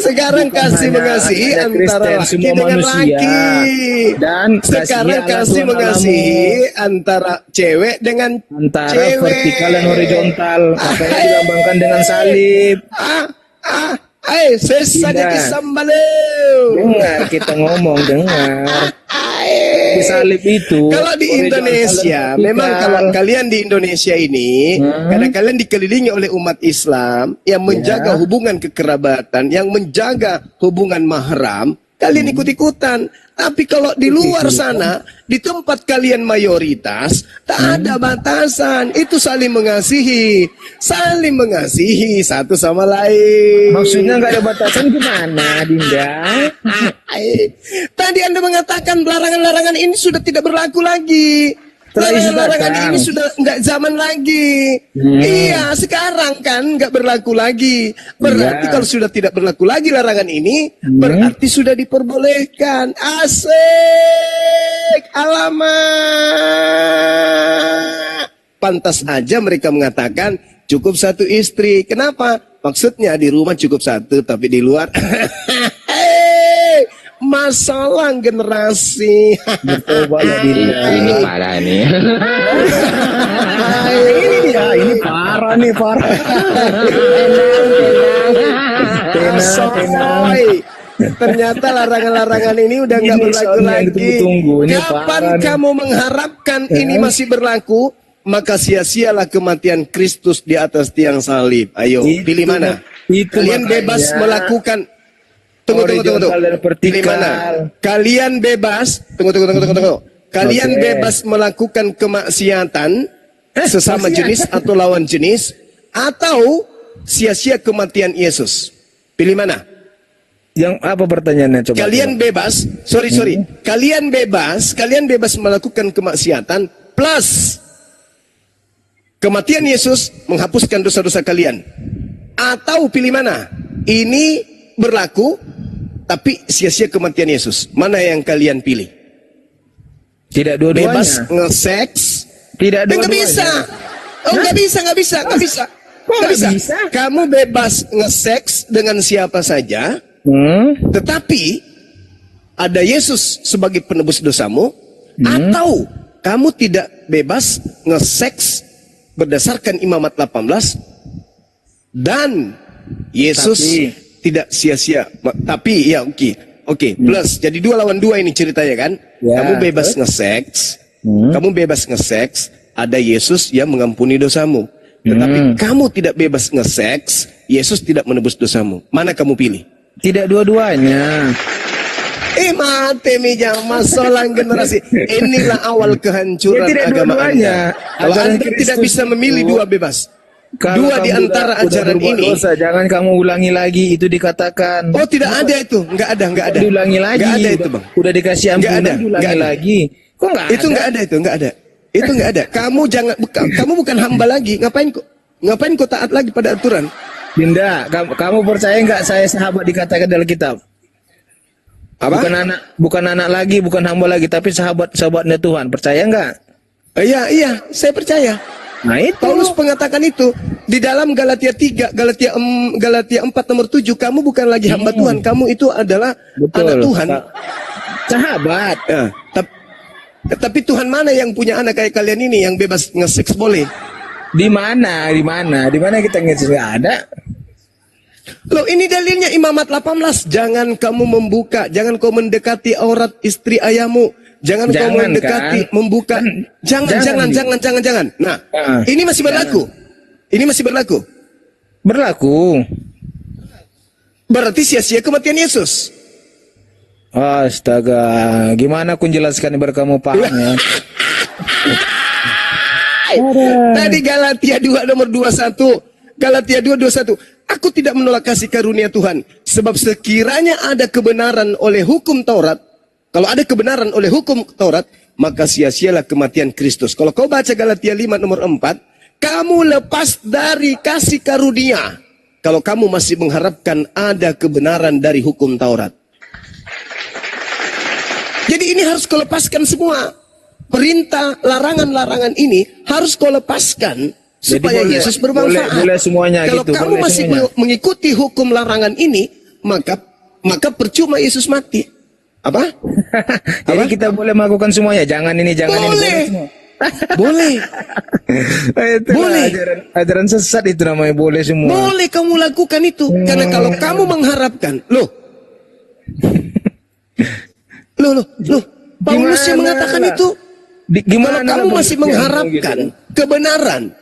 Sekarang kasih mengasihi ada antara Kristen, laki semua dengan manusia. laki. Dan sekarang kasihilah kasih Tuhan mengasihi antara cewek dengan antara cewek. vertikal dan horizontal. Makanya dilambangkan dengan salib. Sesa Tidak. di sambalo. Dengar kita ngomong, dengar. Di salib itu. Kalau di Indonesia, memang kalau kalian di Indonesia ini, karena kalian dikelilingi oleh umat Islam yang menjaga hubungan kekerabatan, yang menjaga hubungan mahram, kalian ikut-ikutan. Tapi kalau di luar sana, di tempat kalian mayoritas, tak ada batasan. Itu saling mengasihi satu sama lain. Maksudnya nggak ada batasan gimana, Dinda? Tadi Anda mengatakan larangan-larangan ini sudah tidak berlaku lagi. Larangan-larangan ini sudah nggak zaman lagi. Iya, sekarang kan nggak berlaku lagi. Berarti kalau sudah tidak berlaku lagi larangan ini, berarti sudah diperbolehkan. Asik, alamak. Pantas aja mereka mengatakan cukup satu istri. Kenapa? Maksudnya di rumah cukup satu, tapi di luar masalah generasi. Bertobatlah Dinda. Ini parah nih. Ini parah nih, parah. Tenang. Ternyata larangan-larangan ini udah nggak berlaku lagi. Kapan kamu mengharapkan ini masih berlaku? Maka sia-sialah kematian Kristus di atas tiang salib. Ayo, pilih mana? Kalian bebas melakukan. Tunggu. Pilih mana? Kalian bebas. Tunggu. Kalian bebas melakukan kemaksiatan sesama jenis atau lawan jenis, atau sia-sia kematian Yesus. Pilih mana? Yang apa pertanyaannya coba? Kalian bebas. Sorry. Kalian bebas melakukan kemaksiatan plus kematian Yesus menghapuskan dosa-dosa kalian. Atau pilih mana? Ini berlaku tapi sia-sia kematian Yesus. Mana yang kalian pilih? Tidak dua-duanya. Bebas nge-seks? Tidak dua-duanya. Nggak bisa. Nggak bisa. Kamu bebas nge-seks dengan siapa saja. Tetapi ada Yesus sebagai penebus dosamu. Atau kamu tidak bebas nge-seks berdasarkan Imamat 18 dan Yesus tidak sia-sia. Tapi ya oke. Plus jadi 2 lawan 2 ini ceritanya kan. Kamu bebas nge-seks. Kamu bebas nge-seks, ada Yesus yang mengampuni dosamu. Tetapi kamu tidak bebas nge-seks, Yesus tidak menebus dosamu. Mana kamu pilih? Tidak dua-duanya. Mati mijang masalah generasi. Inilah awal kehancuran agama Anda. Kalau Anda tidak bisa memilih dua bebas. Dua di antara ajaran ini. Dosa, jangan kamu ulangi lagi itu dikatakan. Oh, tidak ada itu. Enggak ada. Diulangi lagi. Enggak ada itu, Bang. Udah dikasih ampunan diulangi lagi. Kok enggak ada? Itu enggak ada. Itu enggak ada. Kamu bukan hamba lagi. Ngapain kau taat lagi pada aturan? Dinda, kamu percaya enggak saya sahabat dikatakan dalam kitab? Apa? Bukan anak lagi, bukan hamba lagi, tapi sahabatnya Tuhan. Percaya enggak? Iya, saya percaya. Nah, itu Paulus mengatakan itu di dalam Galatia 3, Galatia 4 nomor 7, kamu bukan lagi hamba Tuhan, kamu itu adalah anak Tuhan. Sahabat. Ya, tapi Tuhan mana yang punya anak kayak kalian ini yang bebas nge-seks boleh? Di mana kita nge-seks? Enggak ada. Loh, ini dalilnya Imamat 18. Jangan kamu membuka, jangan kau mendekati aurat istri ayahmu. Jangan kau mendekati, kan? membuka. Jangan. Nah, ini masih berlaku. Ini masih berlaku. Berlaku. Berarti sia-sia kematian Yesus. Astaga, gimana aku jelaskan biar kamu paham ya? Tadi Galatia 2 nomor 21. Galatia 2:21. Aku tidak menolak kasih karunia Tuhan, sebab sekiranya ada kebenaran oleh hukum Taurat, kalau ada kebenaran oleh hukum Taurat, maka sia-sialah kematian Kristus. Kalau kau baca Galatia 5 nomor 4, kamu lepas dari kasih karunia kalau kamu masih mengharapkan ada kebenaran dari hukum Taurat. Jadi ini harus kau lepaskan semua. Perintah, larangan-larangan ini harus kau lepaskan supaya boleh, Yesus bermanfaat. Boleh semuanya. Kalau gitu, kamu masih mengikuti hukum larangan ini, maka percuma Yesus mati. Apa? Jadi kita boleh melakukan semuanya. Jangan ini, jangan boleh. ini. Boleh. Boleh. Ajaran sesat itu namanya, boleh semua. Boleh kamu lakukan itu. Karena kalau kamu mengharapkan, loh. Paulus yang mengatakan itu. Kalau kamu masih mengharapkan kebenaran.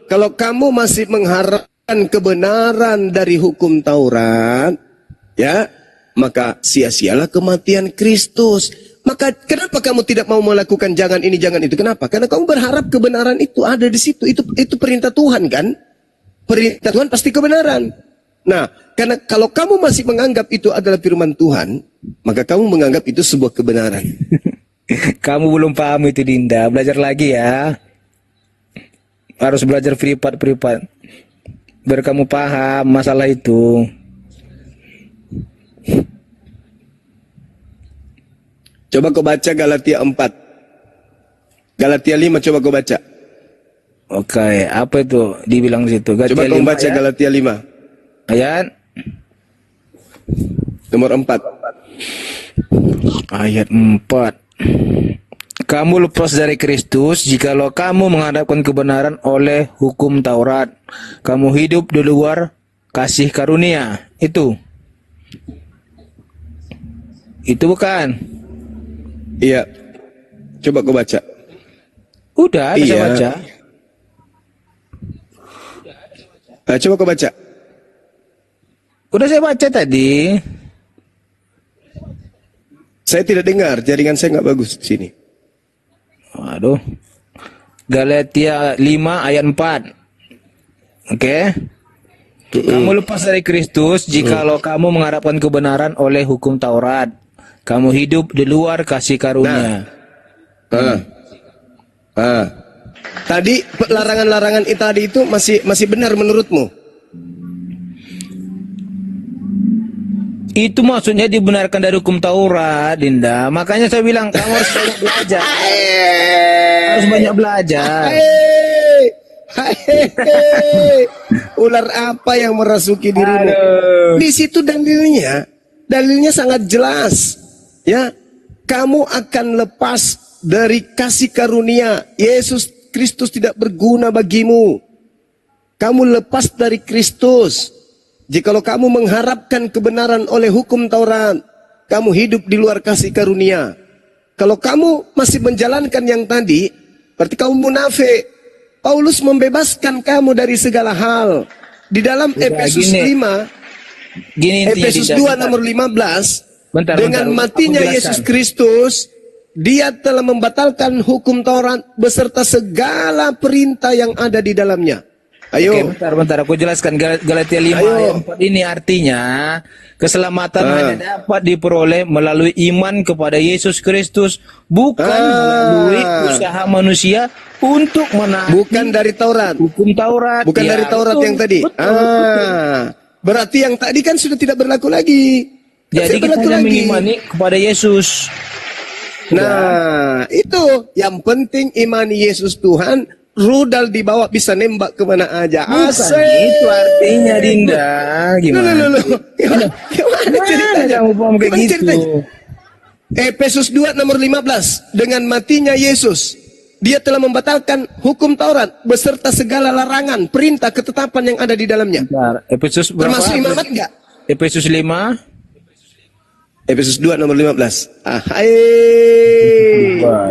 Kalau kamu masih mengharapkan kebenaran dari hukum Taurat, ya, maka sia-sialah kematian Kristus. Maka kenapa kamu tidak mau melakukan jangan ini, jangan itu? Kenapa? Karena kamu berharap kebenaran itu ada di situ. Itu perintah Tuhan, kan? Perintah Tuhan pasti kebenaran. Nah, karena kalau kamu masih menganggap itu adalah firman Tuhan, maka kamu menganggap itu sebuah kebenaran. Kamu belum paham itu, Dinda. Belajar lagi ya. Harus belajar privat. Biar kamu paham masalah itu. Coba kau baca Galatia 4. Galatia 5 coba kau baca. Oke, apa itu dibilang di situ? Coba kau baca ya? Galatia 5. Ayat nomor 4. Ayat 4. Kamu lepas dari Kristus jikalau kamu mengharapkan kebenaran oleh hukum Taurat. Kamu hidup di luar kasih karunia. Itu bukan? Iya. Coba kau baca. Udah, saya baca. Coba kau baca. Udah saya baca tadi. Saya tidak dengar, jaringan saya nggak bagus di sini. Waduh. Galatia 5 ayat 4. Oke. Kamu lepas dari Kristus jikalau kamu mengharapkan kebenaran oleh hukum Taurat. Kamu hidup di luar kasih karunia. Tadi larangan-larangan tadi itu masih benar menurutmu? Itu maksudnya dibenarkan dari hukum Taurat, Dinda. Makanya saya bilang kamu harus banyak belajar. Harus banyak belajar. Ular apa yang merasuki dirimu? Di situ dalilnya sangat jelas. Ya, kamu akan lepas dari kasih karunia. Yesus Kristus tidak berguna bagimu. Kamu lepas dari Kristus. Jikalau kamu mengharapkan kebenaran oleh hukum Taurat, kamu hidup di luar kasih karunia. Kalau kamu masih menjalankan yang tadi, berarti kamu munafik. Paulus membebaskan kamu dari segala hal. Di dalam Efesus 5, Efesus 2 nomor 15, dengan matinya Yesus Kristus, dia telah membatalkan hukum Taurat beserta segala perintah yang ada di dalamnya. Ayo. Oke, bentar. Aku jelaskan Galatia 5 ayat 4 ini artinya keselamatan hanya dapat diperoleh melalui iman kepada Yesus Kristus, bukan melalui usaha manusia untuk menaati. Bukan dari Taurat. Hukum Taurat. Bukan dari Taurat yang tadi. Betul. Berarti yang tadi kan sudah tidak berlaku lagi. Jadi kita hanya mengimani kepada Yesus. Nah, itu yang penting, imani Yesus Tuhan. Rudal dibawa bisa nembak kemana aja. Asik. Itu artinya, Dinda. Gimana? Gimana ceritanya? Kamu paham kayak gitu? Efesus 2 nomor 15. Dengan matinya Yesus. Dia telah membatalkan hukum Taurat beserta segala larangan, perintah, ketetapan yang ada di dalamnya. Bentar, Efesus berapa? Termasuk imamat enggak? Efesus 5. Efesus 2 nomor 15.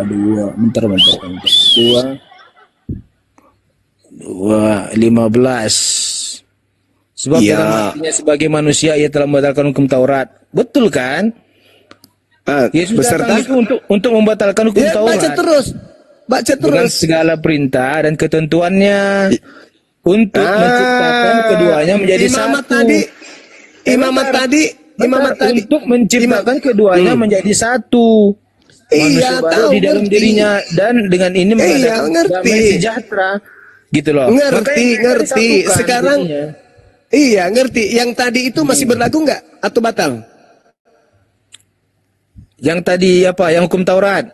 Dua. Bentar. 2:15. Sebab dalam artinya sebagai manusia ia telah membatalkan hukum Taurat. Betul kan? Yesus beserta datang itu untuk membatalkan hukum Taurat. Baca terus. Dengan segala perintah dan ketentuannya untuk menciptakan keduanya menjadi satu. Imamat tadi untuk menciptakan keduanya menjadi satu. Manusia baru di dalam dirinya, dan dengan ini mengadakan damai sejahtera. Gitu loh. Ngerti. Sekarang ngerti. Yang tadi itu masih berlaku enggak atau batal? Yang tadi apa? Yang hukum Taurat.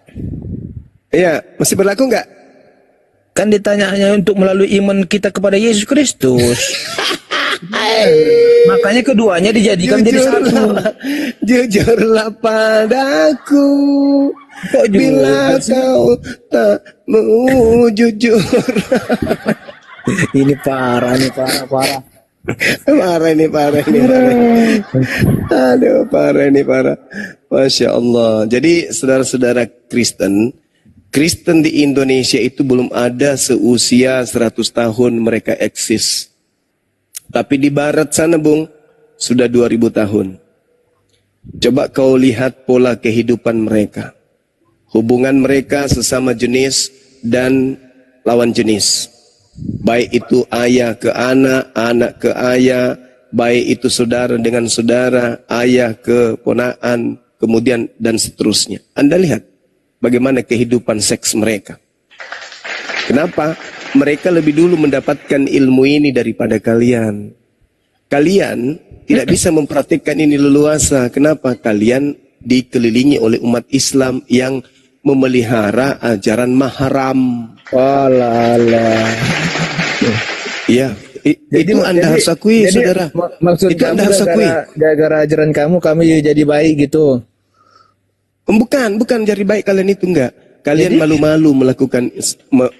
Iya, masih berlaku enggak? Kan ditanya hanya untuk melalui iman kita kepada Yesus Kristus. Makanya keduanya dijadikan menjadi satu. Jujurlah padaku. Bila kau tak mau jujur. Ini parah. Parah ini. Aduh, parah. Masya Allah. Jadi saudara-saudara Kristen di Indonesia itu belum ada seusia 100 tahun mereka eksis. Tapi di barat sana, Bung, sudah 2000 tahun. Coba kau lihat pola kehidupan mereka. Hubungan mereka sesama jenis dan lawan jenis. Baik itu ayah ke anak, anak ke ayah, baik itu saudara dengan saudara, ayah ke ponaan, kemudian dan seterusnya. Anda lihat bagaimana kehidupan seks mereka. Kenapa? Mereka lebih dulu mendapatkan ilmu ini daripada kalian. Kalian tidak bisa mempraktikkan ini leluasa. Kenapa? Kalian dikelilingi oleh umat Islam yang memelihara ajaran mahram. Ya, itu Anda harus akui, saudara. Maksud itu kamu Anda harus akui. Gara-gara ajaran kami jadi baik gitu. Bukan jadi baik kalian itu enggak. Kalian malu-malu melakukan,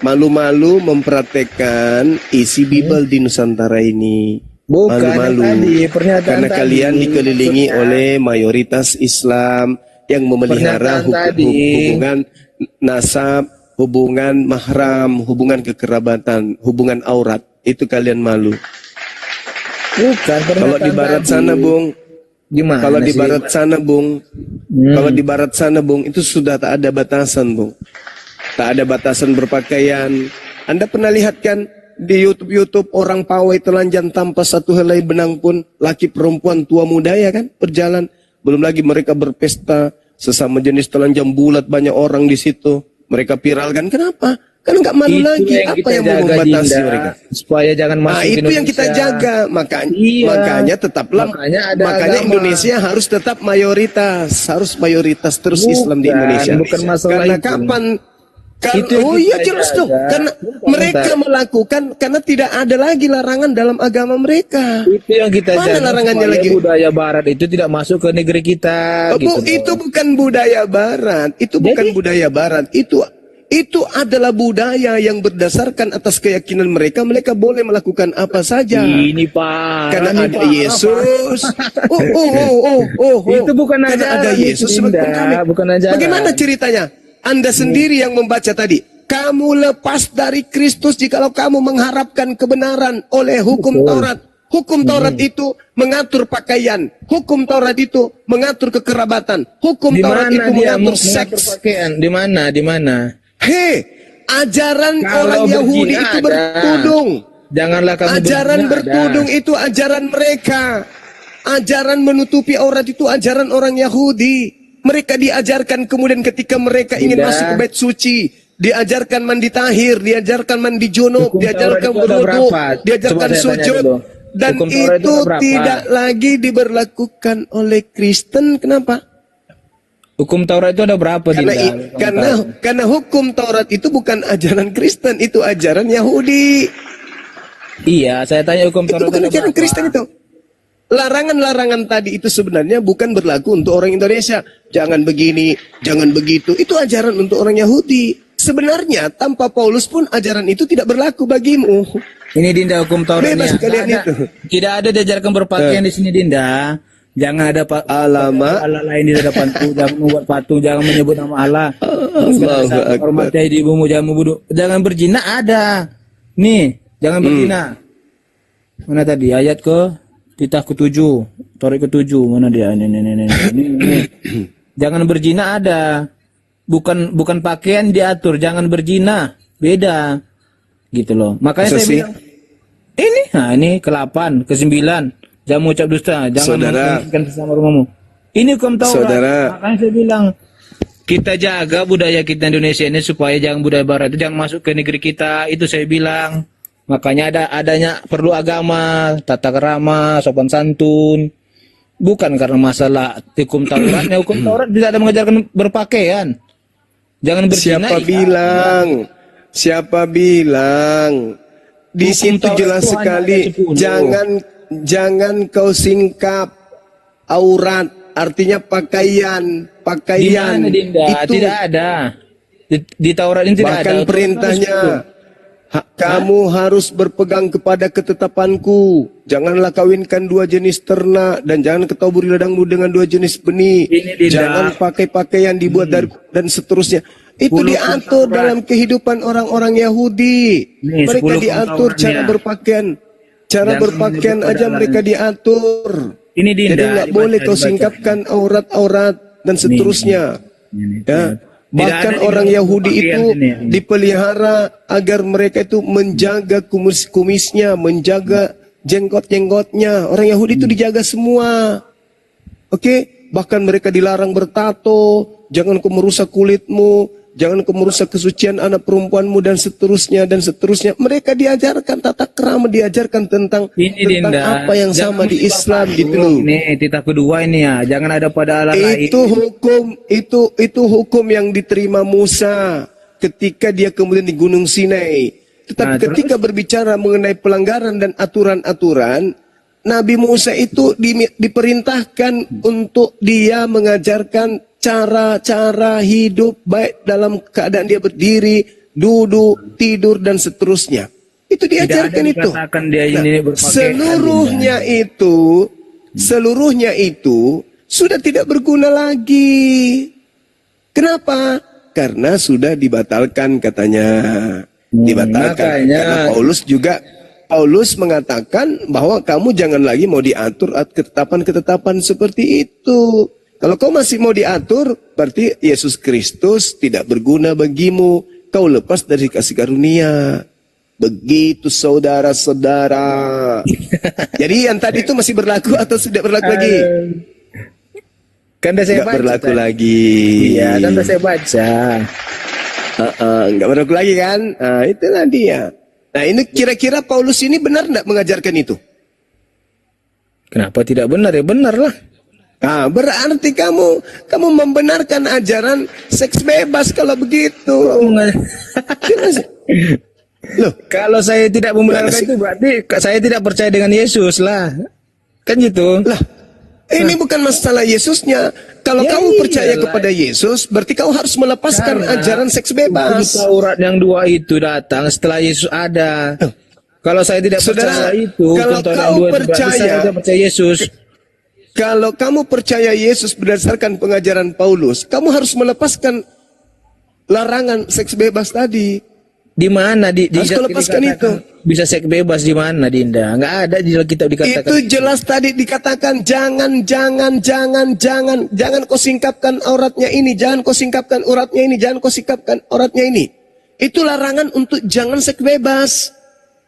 malu-malu mempraktekkan isi Bible di Nusantara ini. Malu-malu. Karena kalian dikelilingi oleh mayoritas Islam yang memelihara hubungan nasab, hubungan mahram, hubungan kekerabatan, hubungan aurat. Itu kalian malu. Bukan. Kalau di barat sana, Bung. Gimana kalau di barat sana, Bung, kalau di barat sana, Bung, itu sudah tak ada batasan, Bung. Tak ada batasan berpakaian. Anda pernah lihat kan di YouTube orang pawai telanjang tanpa satu helai benang pun, laki perempuan tua muda ya kan, berjalan. Belum lagi mereka berpesta sesama jenis telanjang bulat, banyak orang di situ. Mereka viralkan. Kenapa? Kan nggak malu lagi. Apa yang mau membatasi mereka? Supaya jangan masuk itu Indonesia. Yang kita jaga. Makanya tetaplah. Makanya Indonesia harus tetap mayoritas. Harus mayoritas terus Islam di Indonesia. Bukan masalah karena itu. Kapan? Iya jelas dong. Karena mereka melakukan, karena tidak ada lagi larangan dalam agama mereka. Itu yang kita jaga. Mana larangannya lagi? Budaya Barat itu tidak masuk ke negeri kita. Itu bukan budaya Barat. Itu bukan budaya Barat. Itu adalah budaya yang berdasarkan atas keyakinan mereka. Mereka boleh melakukan apa saja. Ini Pak. Karena ada Yesus. Itu bukan ajaran. Karena ada Yesus sebagai kami. Bukan ajaran. Bagaimana ceritanya? Anda sendiri yang membaca tadi. Kamu lepas dari Kristus jikalau kamu mengharapkan kebenaran oleh hukum Taurat. Hukum Taurat itu mengatur pakaian. Hukum Taurat itu mengatur kekerabatan. Hukum Taurat itu mengatur seks. Di mana? Ajaran orang Yahudi itu bertudung. Janganlah kamu ajaran bertudung itu ajaran mereka. Ajaran menutupi aurat itu ajaran orang Yahudi. Mereka diajarkan kemudian ketika mereka ingin masuk ke bait suci, diajarkan mandi tahir, diajarkan mandi junub, diajarkan berwudu, diajarkan sujud. Dan itu tidak lagi diberlakukan oleh Kristen. Kenapa? Hukum Taurat itu ada berapa? Karena hukum Taurat itu bukan ajaran Kristen, itu ajaran Yahudi. Iya, saya tanya hukum Taurat itu bukan ajaran Kristen itu. Larangan-larangan tadi itu sebenarnya bukan berlaku untuk orang Indonesia. Jangan begini, jangan begitu. Itu ajaran untuk orang Yahudi. Sebenarnya tanpa Paulus pun ajaran itu tidak berlaku bagimu. Ini Dinda hukum Taurat Bebas kalian itu. Tidak ada diajarkan berpakaian di sini Dinda. Jangan ada Alamak. Allah lain di hadapanku. Jangan membuat patung. Jangan menyebut nama Allah. Hormati ibumu. Jangan berzina ada. Nih, jangan berzina. Mana tadi ayat titah ke-7, Taurat ke-7. Mana dia? Ini. Jangan berzina ada. Bukan pakaian diatur, jangan berzina. Beda. Gitu loh. Makanya saya bilang ini ke-8, ke-9. Jangan mengucap dusta, jangan menghinakan sesama rumahmu. Ini hukum Taurat. Makanya saya bilang kita jaga budaya kita Indonesia ini supaya jangan budaya barat itu jangan masuk ke negeri kita. Itu saya bilang. Makanya adanya perlu agama, tata kerama, sopan santun. Bukan karena masalah hukum Tauratnya. Hukum Taurat tidak ada mengajarkan berpakaian. Jangan berzina. Siapa bilang? Di situ jelas sekali. Jangan kau singkap aurat. Artinya pakaian. Di mana, Dinda? Itu tidak ada. Di Taurat ini tidak ada. Bahkan perintahnya. Kamu harus berpegang kepada ketetapanku. Janganlah kawinkan dua jenis ternak dan jangan ketoburi ladangmu dengan dua jenis benih. Jangan pakai pakaian dibuat dari dan seterusnya. Itu diatur dalam kehidupan orang-orang Yahudi. Mereka diatur cara berpakaian. Cara berpakaian aja mereka diatur. Jadi nggak boleh kau singkapkan aurat-aurat dan seterusnya. Ya. Bahkan orang Yahudi itu dipelihara agar mereka itu menjaga kumis-kumisnya, menjaga jenggot-jenggotnya. Orang Yahudi itu dijaga semua. Oke? Bahkan mereka dilarang bertato, jangan kau merusak kulitmu, jangan kau merusak kesucian anak perempuanmu dan seterusnya dan seterusnya. Mereka diajarkan tata krama, diajarkan tentang apa yang sama di Islam gitu loh. Ini titah kedua ini ya, jangan ada pada Allah lain. Itu hukum yang diterima Musa ketika dia kemudian di Gunung Sinai. Tetapi ketika berbicara mengenai pelanggaran dan aturan-aturan, Nabi Musa itu diperintahkan untuk dia mengajarkan cara-cara hidup baik dalam keadaan dia berdiri, duduk, tidur dan seterusnya. Itu diajarkan itu. Seluruhnya itu sudah tidak berguna lagi. Kenapa? Karena sudah dibatalkan katanya. Dibatalkan. Karena Paulus mengatakan bahwa kamu jangan lagi mau diatur ketetapan-ketetapan seperti itu. Kalau kau masih mau diatur, berarti Yesus Kristus tidak berguna bagimu. Kau lepas dari kasih karunia. Begitu saudara-saudara. Jadi yang tadi itu masih berlaku atau tidak berlaku lagi? Kan saya baca. Berlaku lagi. Iya, kan saya baca. Nggak berlaku lagi kan? Itulah dia. Nah ini kira-kira Paulus ini benar tidak mengajarkan itu? Kenapa tidak benar? Ya benar lah. Berarti kamu membenarkan ajaran seks bebas kalau begitu. Loh, kalau saya tidak membenarkan itu berarti saya tidak percaya dengan Yesus lah. Kan gitu. Lah, ini bukan masalah Yesusnya. Kalau kamu percaya kepada Yesus, berarti kau harus melepaskan ajaran seks bebas. Taurat yang 2 itu datang setelah Yesus ada. Kalau saya tidak percaya itu, kalau kau percaya Yesus. Kalau kamu percaya Yesus berdasarkan pengajaran Paulus, kamu harus melepaskan larangan seks bebas tadi. Di mana harus lepaskan itu? Bisa seks bebas di mana, Dinda? Enggak ada di kitab dikatakan. Itu jelas tadi dikatakan jangan kau singkapkan auratnya ini, jangan kau singkapkan auratnya ini, jangan kau singkapkan auratnya ini. Itu larangan untuk jangan seks bebas.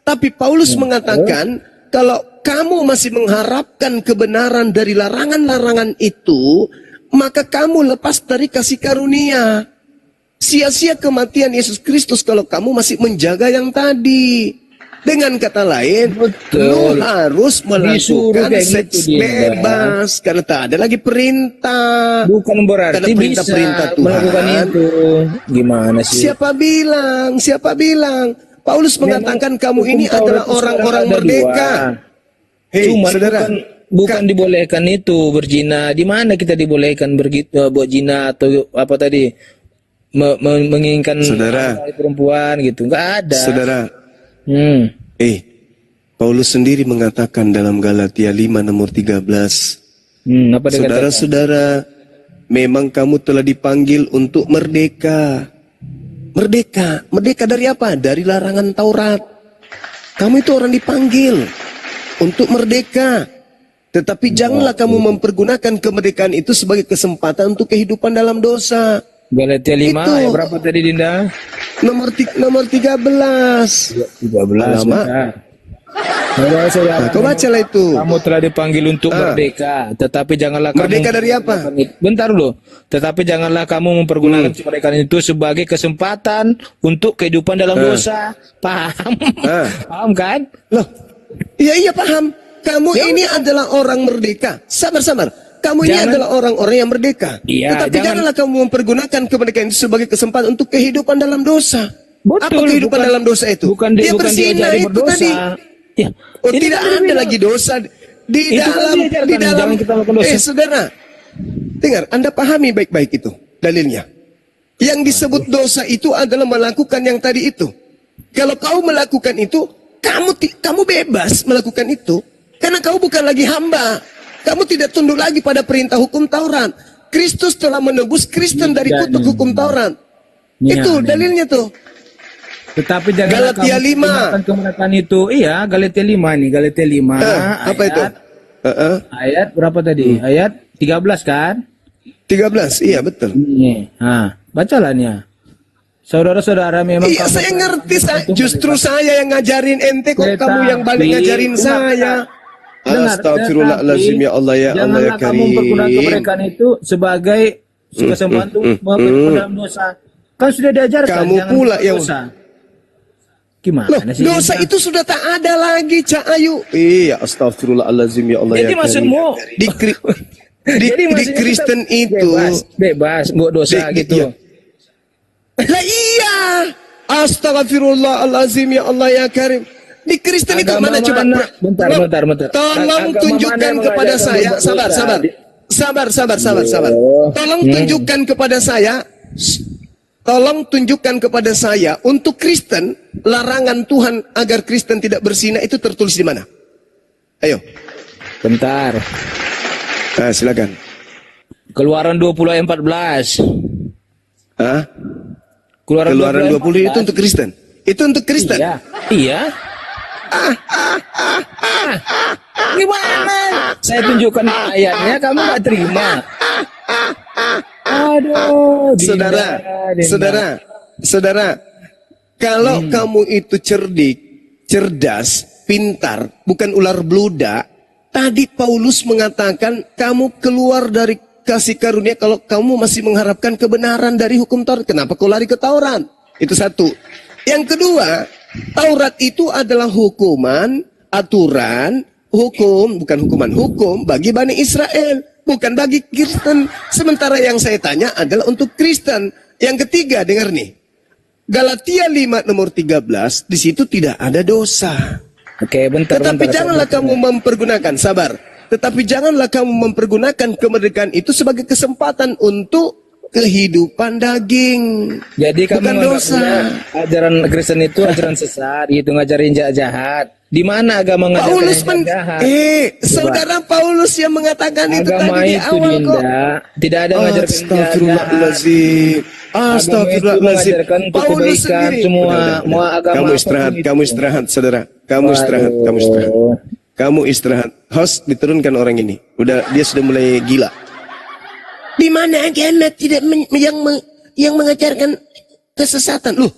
Tapi Paulus mengatakan kalau kamu masih mengharapkan kebenaran dari larangan-larangan itu, maka kamu lepas dari kasih karunia. Sia-sia kematian Yesus Kristus kalau kamu masih menjaga yang tadi. Dengan kata lain, lu harus melakukan seks bebas karena tak ada lagi perintah. Bukan berarti perintah Tuhan melakukan itu. Gimana sih? Siapa bilang? Paulus mengatakan kamu ini adalah orang-orang merdeka. Cuma saudara, bukan dibolehkan itu berzina. Di mana kita dibolehkan buat zina atau apa tadi? menginginkan Saudara. perempuan gitu. Enggak ada. Saudara, Hmm. Paulus sendiri mengatakan dalam Galatia 5 nomor 13, Apa dia katakan? saudara-saudara, memang kamu telah dipanggil untuk merdeka. Merdeka. Merdeka dari apa? Dari larangan Taurat. Kamu itu orang dipanggil untuk merdeka. Tetapi janganlah kamu mempergunakan kemerdekaan itu sebagai kesempatan untuk kehidupan dalam dosa. Galatia 5 Itu. ayat berapa tadi Dinda? Nomor 13. 13. Alamak. Saudara-saudara, Kau bacalah itu. kamu telah dipanggil untuk merdeka, tetapi janganlah kamu Merdeka dari apa? Bentar dulu. Tetapi janganlah kamu mempergunakan kemerdekaan itu sebagai kesempatan untuk kehidupan dalam dosa. Paham? Paham kan? Loh, iya paham. Kamu ini adalah orang merdeka. Sabar. Kamu ini adalah orang-orang yang merdeka. Iya, Tetapi janganlah kamu mempergunakan kemerdekaan itu sebagai kesempatan untuk kehidupan dalam dosa. Betul, Apa kehidupan dalam dosa itu? Dia berzina diajari itu berdosa. tadi. Ya. Oh, Ini tidak kan ada dibilang. lagi dosa di Itu kan diajarkan, di dalam. jangan kita melakukan dosa. Saudara, dengar, Anda pahami baik-baik itu dalilnya. Yang disebut dosa itu adalah melakukan yang tadi itu. Kalau kau melakukan itu, kamu bebas melakukan itu, karena kau bukan lagi hamba. Kamu tidak tunduk lagi pada perintah hukum Taurat. Kristus telah menebus Kristen dari kutuk hukum Taurat. Itu dalilnya tuh. Tetapi jangan Galatia 5. kemerdekaan itu. Iya, Galatia 5 nih, Galatia 5 Apa itu? Ayat berapa tadi? Ayat 13 kan? 13, iya betul. Bacalah nih. Saudara-saudara memang Iya, kamu saya ngerti. Justru saya yang ngajarin ente, kok kamu yang balik ngajarin saya. Astagfirullahaladzim, ya Allah ya Allah ya janganlah kamu mempergunakan Karim. kemerdekaan itu sebagai kesempatan untuk memperbuat dalam dosa. Kan sudah diajarkan. Kamu jangan pula berbuat yang- dosa. Gimana Loh, sih? dosa Dinda? itu sudah tak ada lagi, Cak Ayu. Iya, astagfirullahaladzim ya Allah Jadi ya maksudmu di jadi di maksudnya Kristen kita itu bebas buat dosa gitu. iya. Lah iya. Astagfirullahaladzim ya Allah ya Karim. Di Kristen itu Agama mana coba? mana? Bentar. Tolong Agama tunjukkan mana kepada mengajarkan saya. berbuat dosa? Sabar. Tolong tunjukkan kepada saya. Tolong tunjukkan kepada saya untuk Kristen larangan Tuhan agar Kristen tidak berzina itu tertulis di mana? Ayo. Bentar. Silakan. Keluaran 20 ayat 14. Keluaran 20 itu untuk Kristen. Itu untuk Kristen. Iya. Gimana? Saya tunjukkan ayatnya, kamu nggak terima. Aduh, Saudara, kalau kamu itu cerdas, pintar, bukan ular bludak, tadi Paulus mengatakan kamu keluar dari kasih karunia kalau kamu masih mengharapkan kebenaran dari hukum Taurat. Kenapa kau lari ke Taurat? Itu satu. Yang kedua, Taurat itu adalah hukuman, aturan, hukum bagi Bani Israel, bukan bagi Kristen. Sementara yang saya tanya adalah untuk Kristen. Yang ketiga, dengar nih. Galatia 5 nomor 13, di situ tidak ada dosa. Oke, bentar. Tetapi janganlah kamu mempergunakan, sabar. Tetapi janganlah kamu mempergunakan kemerdekaan itu sebagai kesempatan untuk kehidupan daging. Jadi kamu bukan dosa. Ajaran Kristen itu ajaran sesat, itu ngajarin jahat. Di mana agama ngajarin Paulus jahat? Saudara Paulus yang mengatakan itu Agama tadi di itu awal kok. Dinda, tidak ada ngajarin Astagfirullahaladzim. Astagfirullahaladzim. mengajarkan untuk Paulus kebaikan sendiri. semua. Mau agama Kamu apapun istirahat, itu. kamu istirahat, saudara. Kamu istirahat, kamu istirahat. Kamu istirahat. Host, diturunkan orang ini. Dia sudah mulai gila. Di mana agama tidak yang mengajarkan kesesatan? Loh,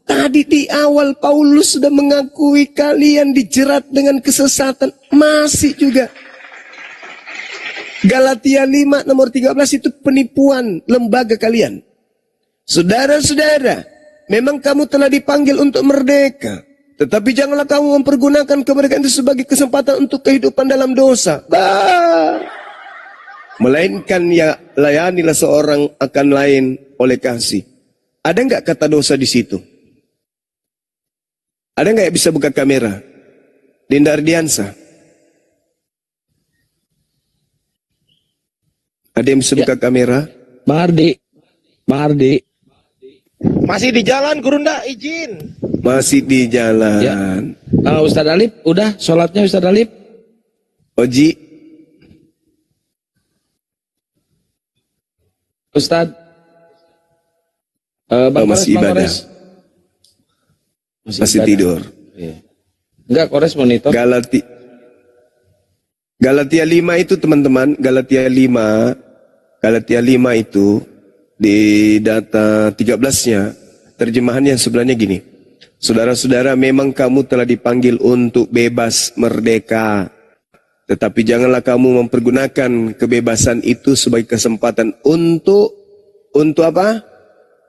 tadi di awal Paulus sudah mengakui kalian dijerat dengan kesesatan. Masih juga. Galatia 5 nomor 13 itu penipuan lembaga kalian. Saudara-saudara, memang kamu telah dipanggil untuk merdeka. Tetapi janganlah kamu mempergunakan kemerdekaan itu sebagai kesempatan untuk kehidupan dalam dosa. Melainkan ya layanilah seorang akan lain oleh kasih. Ada nggak kata dosa di situ? Ada nggak yang bisa buka kamera? Dinda Ardiansa. Ada yang bisa buka kamera? Bang Ardi. Masih di jalan, Gurunda, izin. Masih di jalan. Ya. Ustadz Alip, udah sholatnya Ustadz Alip? Oji. Ustadz. Bang masih Kores, ibadah. Masih tidur. Iya. Enggak, Kores monitor. Galatia 5 itu teman-teman, Galatia 5 itu di data 13-nya, terjemahannya sebenarnya gini. Saudara-saudara, memang kamu telah dipanggil untuk bebas merdeka. Tetapi janganlah kamu mempergunakan kebebasan itu sebagai kesempatan untuk apa?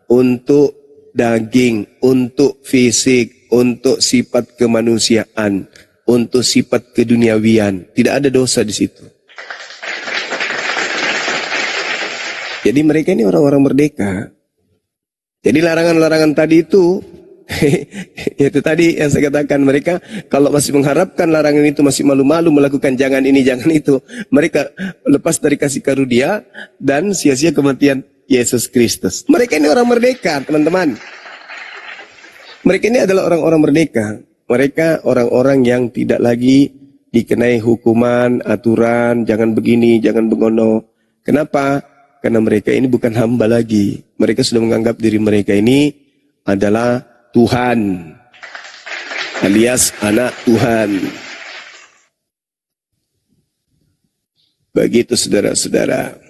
Untuk daging, untuk fisik, untuk sifat kemanusiaan, untuk sifat keduniawian. Tidak ada dosa di situ. Jadi mereka ini orang-orang merdeka. Jadi larangan-larangan tadi itu, itu tadi yang saya katakan, mereka kalau masih mengharapkan larangan itu masih malu-malu melakukan jangan ini, jangan itu, mereka lepas dari kasih karunia dan sia-sia kematian Yesus Kristus. Mereka ini orang merdeka, teman-teman. Mereka ini adalah orang-orang merdeka. Mereka orang-orang yang tidak lagi dikenai hukuman, aturan, jangan begini, jangan begono. Kenapa? Karena mereka ini bukan hamba lagi. Mereka sudah menganggap diri mereka ini adalah Tuhan, alias anak Tuhan. Begitu saudara-saudara.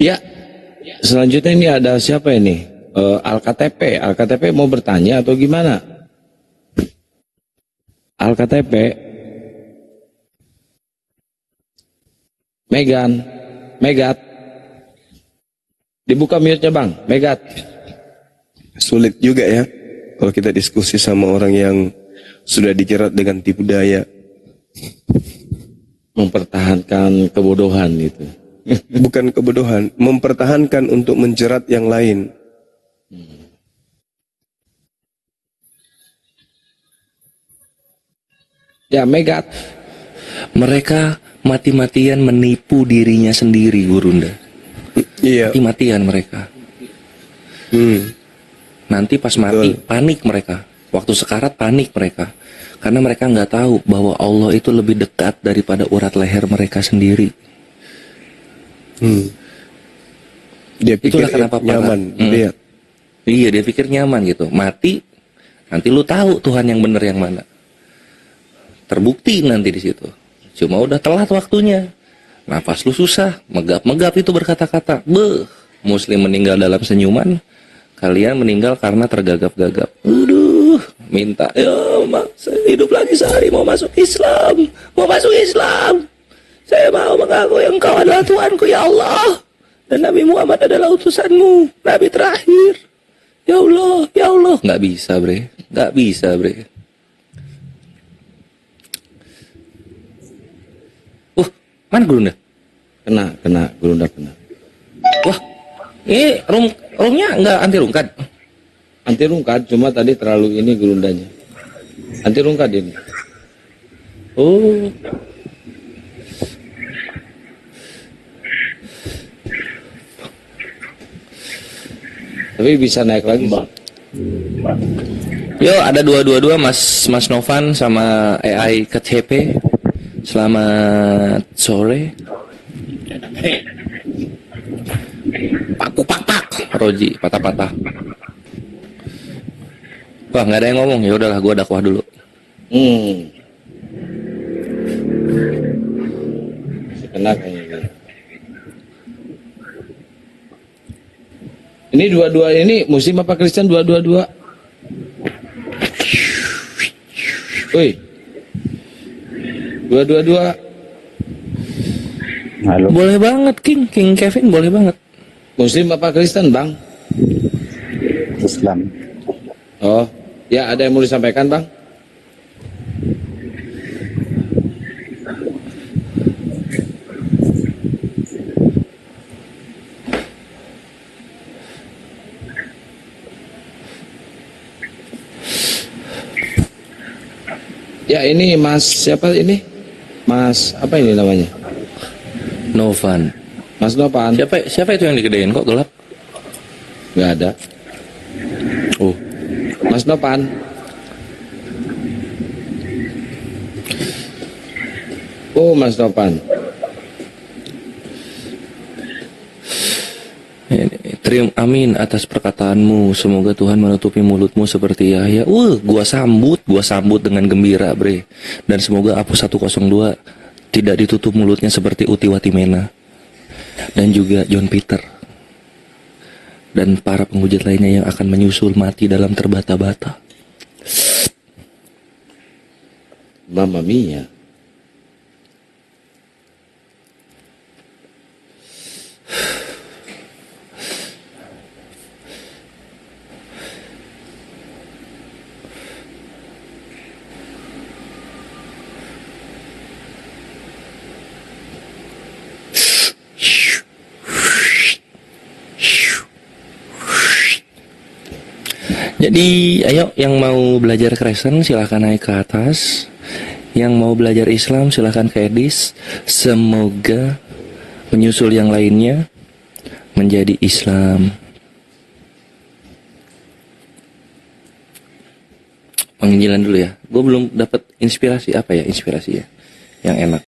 Ya, selanjutnya ini ada siapa ini? Al-KTP. Al-KTP mau bertanya atau gimana? Al-KTP. Megat. Dibuka mute-nya Bang, Megat. Sulit juga ya, kalau kita diskusi sama orang yang sudah dijerat dengan tipu daya. Mempertahankan kebodohan itu. Bukan kebodohan, mempertahankan untuk menjerat yang lain. Ya, Megat. Mereka mati-matian menipu dirinya sendiri, Gurunda. Iya. Mati-matian mereka. Nanti pas mati, panik mereka. Waktu sekarat panik mereka. Karena mereka nggak tahu bahwa Allah itu lebih dekat daripada urat leher mereka sendiri. Dia pikir itulah kenapa nyaman. Iya, dia pikir nyaman gitu. Mati, nanti lu tahu Tuhan yang benar yang mana. Terbukti nanti di situ. Cuma udah telat waktunya. Nafas lu susah, megap-megap itu berkata-kata. Muslim meninggal dalam senyuman, kalian meninggal karena tergagap-gagap. Minta, ya saya hidup lagi sehari, mau masuk Islam. Saya mau mengaku Engkau adalah Tuhanku, ya Allah. Dan Nabi Muhammad adalah utusanmu, Nabi terakhir. Ya Allah. Nggak bisa, bre. Mana Gurunda? Kena, Gurunda kena. Wah, ini roomnya nggak anti rungkat? Anti rungkat, cuma tadi terlalu ini Gurundanya. Anti rungkat ini. Oh. Tapi bisa naik lagi, Bang. Yo, ada 222 Mas Novan sama AI KTP. Selamat sore. Pak. Roji patah-patah. Wah, nggak ada yang ngomong. Ya udahlah, gua dakwah dulu. Kena kayaknya. Ini dua-dua ini Muslim apa Kristen dua-dua? Woi. Dua-dua. Halo. Boleh banget King Kevin, boleh banget. Muslim apa Kristen, Bang? Islam. Oh, ya ada yang mau disampaikan, Bang? Ya ini Mas siapa ini? Mas apa ini namanya? Novan. Mas Novan. Siapa itu yang digedein kok gelap? Nggak ada. Oh. Mas Novan. Oh, Mas Novan. Terima amin atas perkataanmu. Semoga Tuhan menutupi mulutmu seperti Yahya. Gua sambut dengan gembira, bre. Dan semoga Apus 102 tidak ditutup mulutnya seperti Uti Watimena. Dan juga John Peter. Dan para penghujat lainnya yang akan menyusul mati dalam terbata-bata. Mamma mia. Jadi ayo yang mau belajar Kristen silahkan naik ke atas. Yang mau belajar Islam silahkan ke Edis. Semoga menyusul yang lainnya menjadi Islam. Penginjilan dulu ya. Gue belum dapat inspirasi apa ya, inspirasi ya yang enak.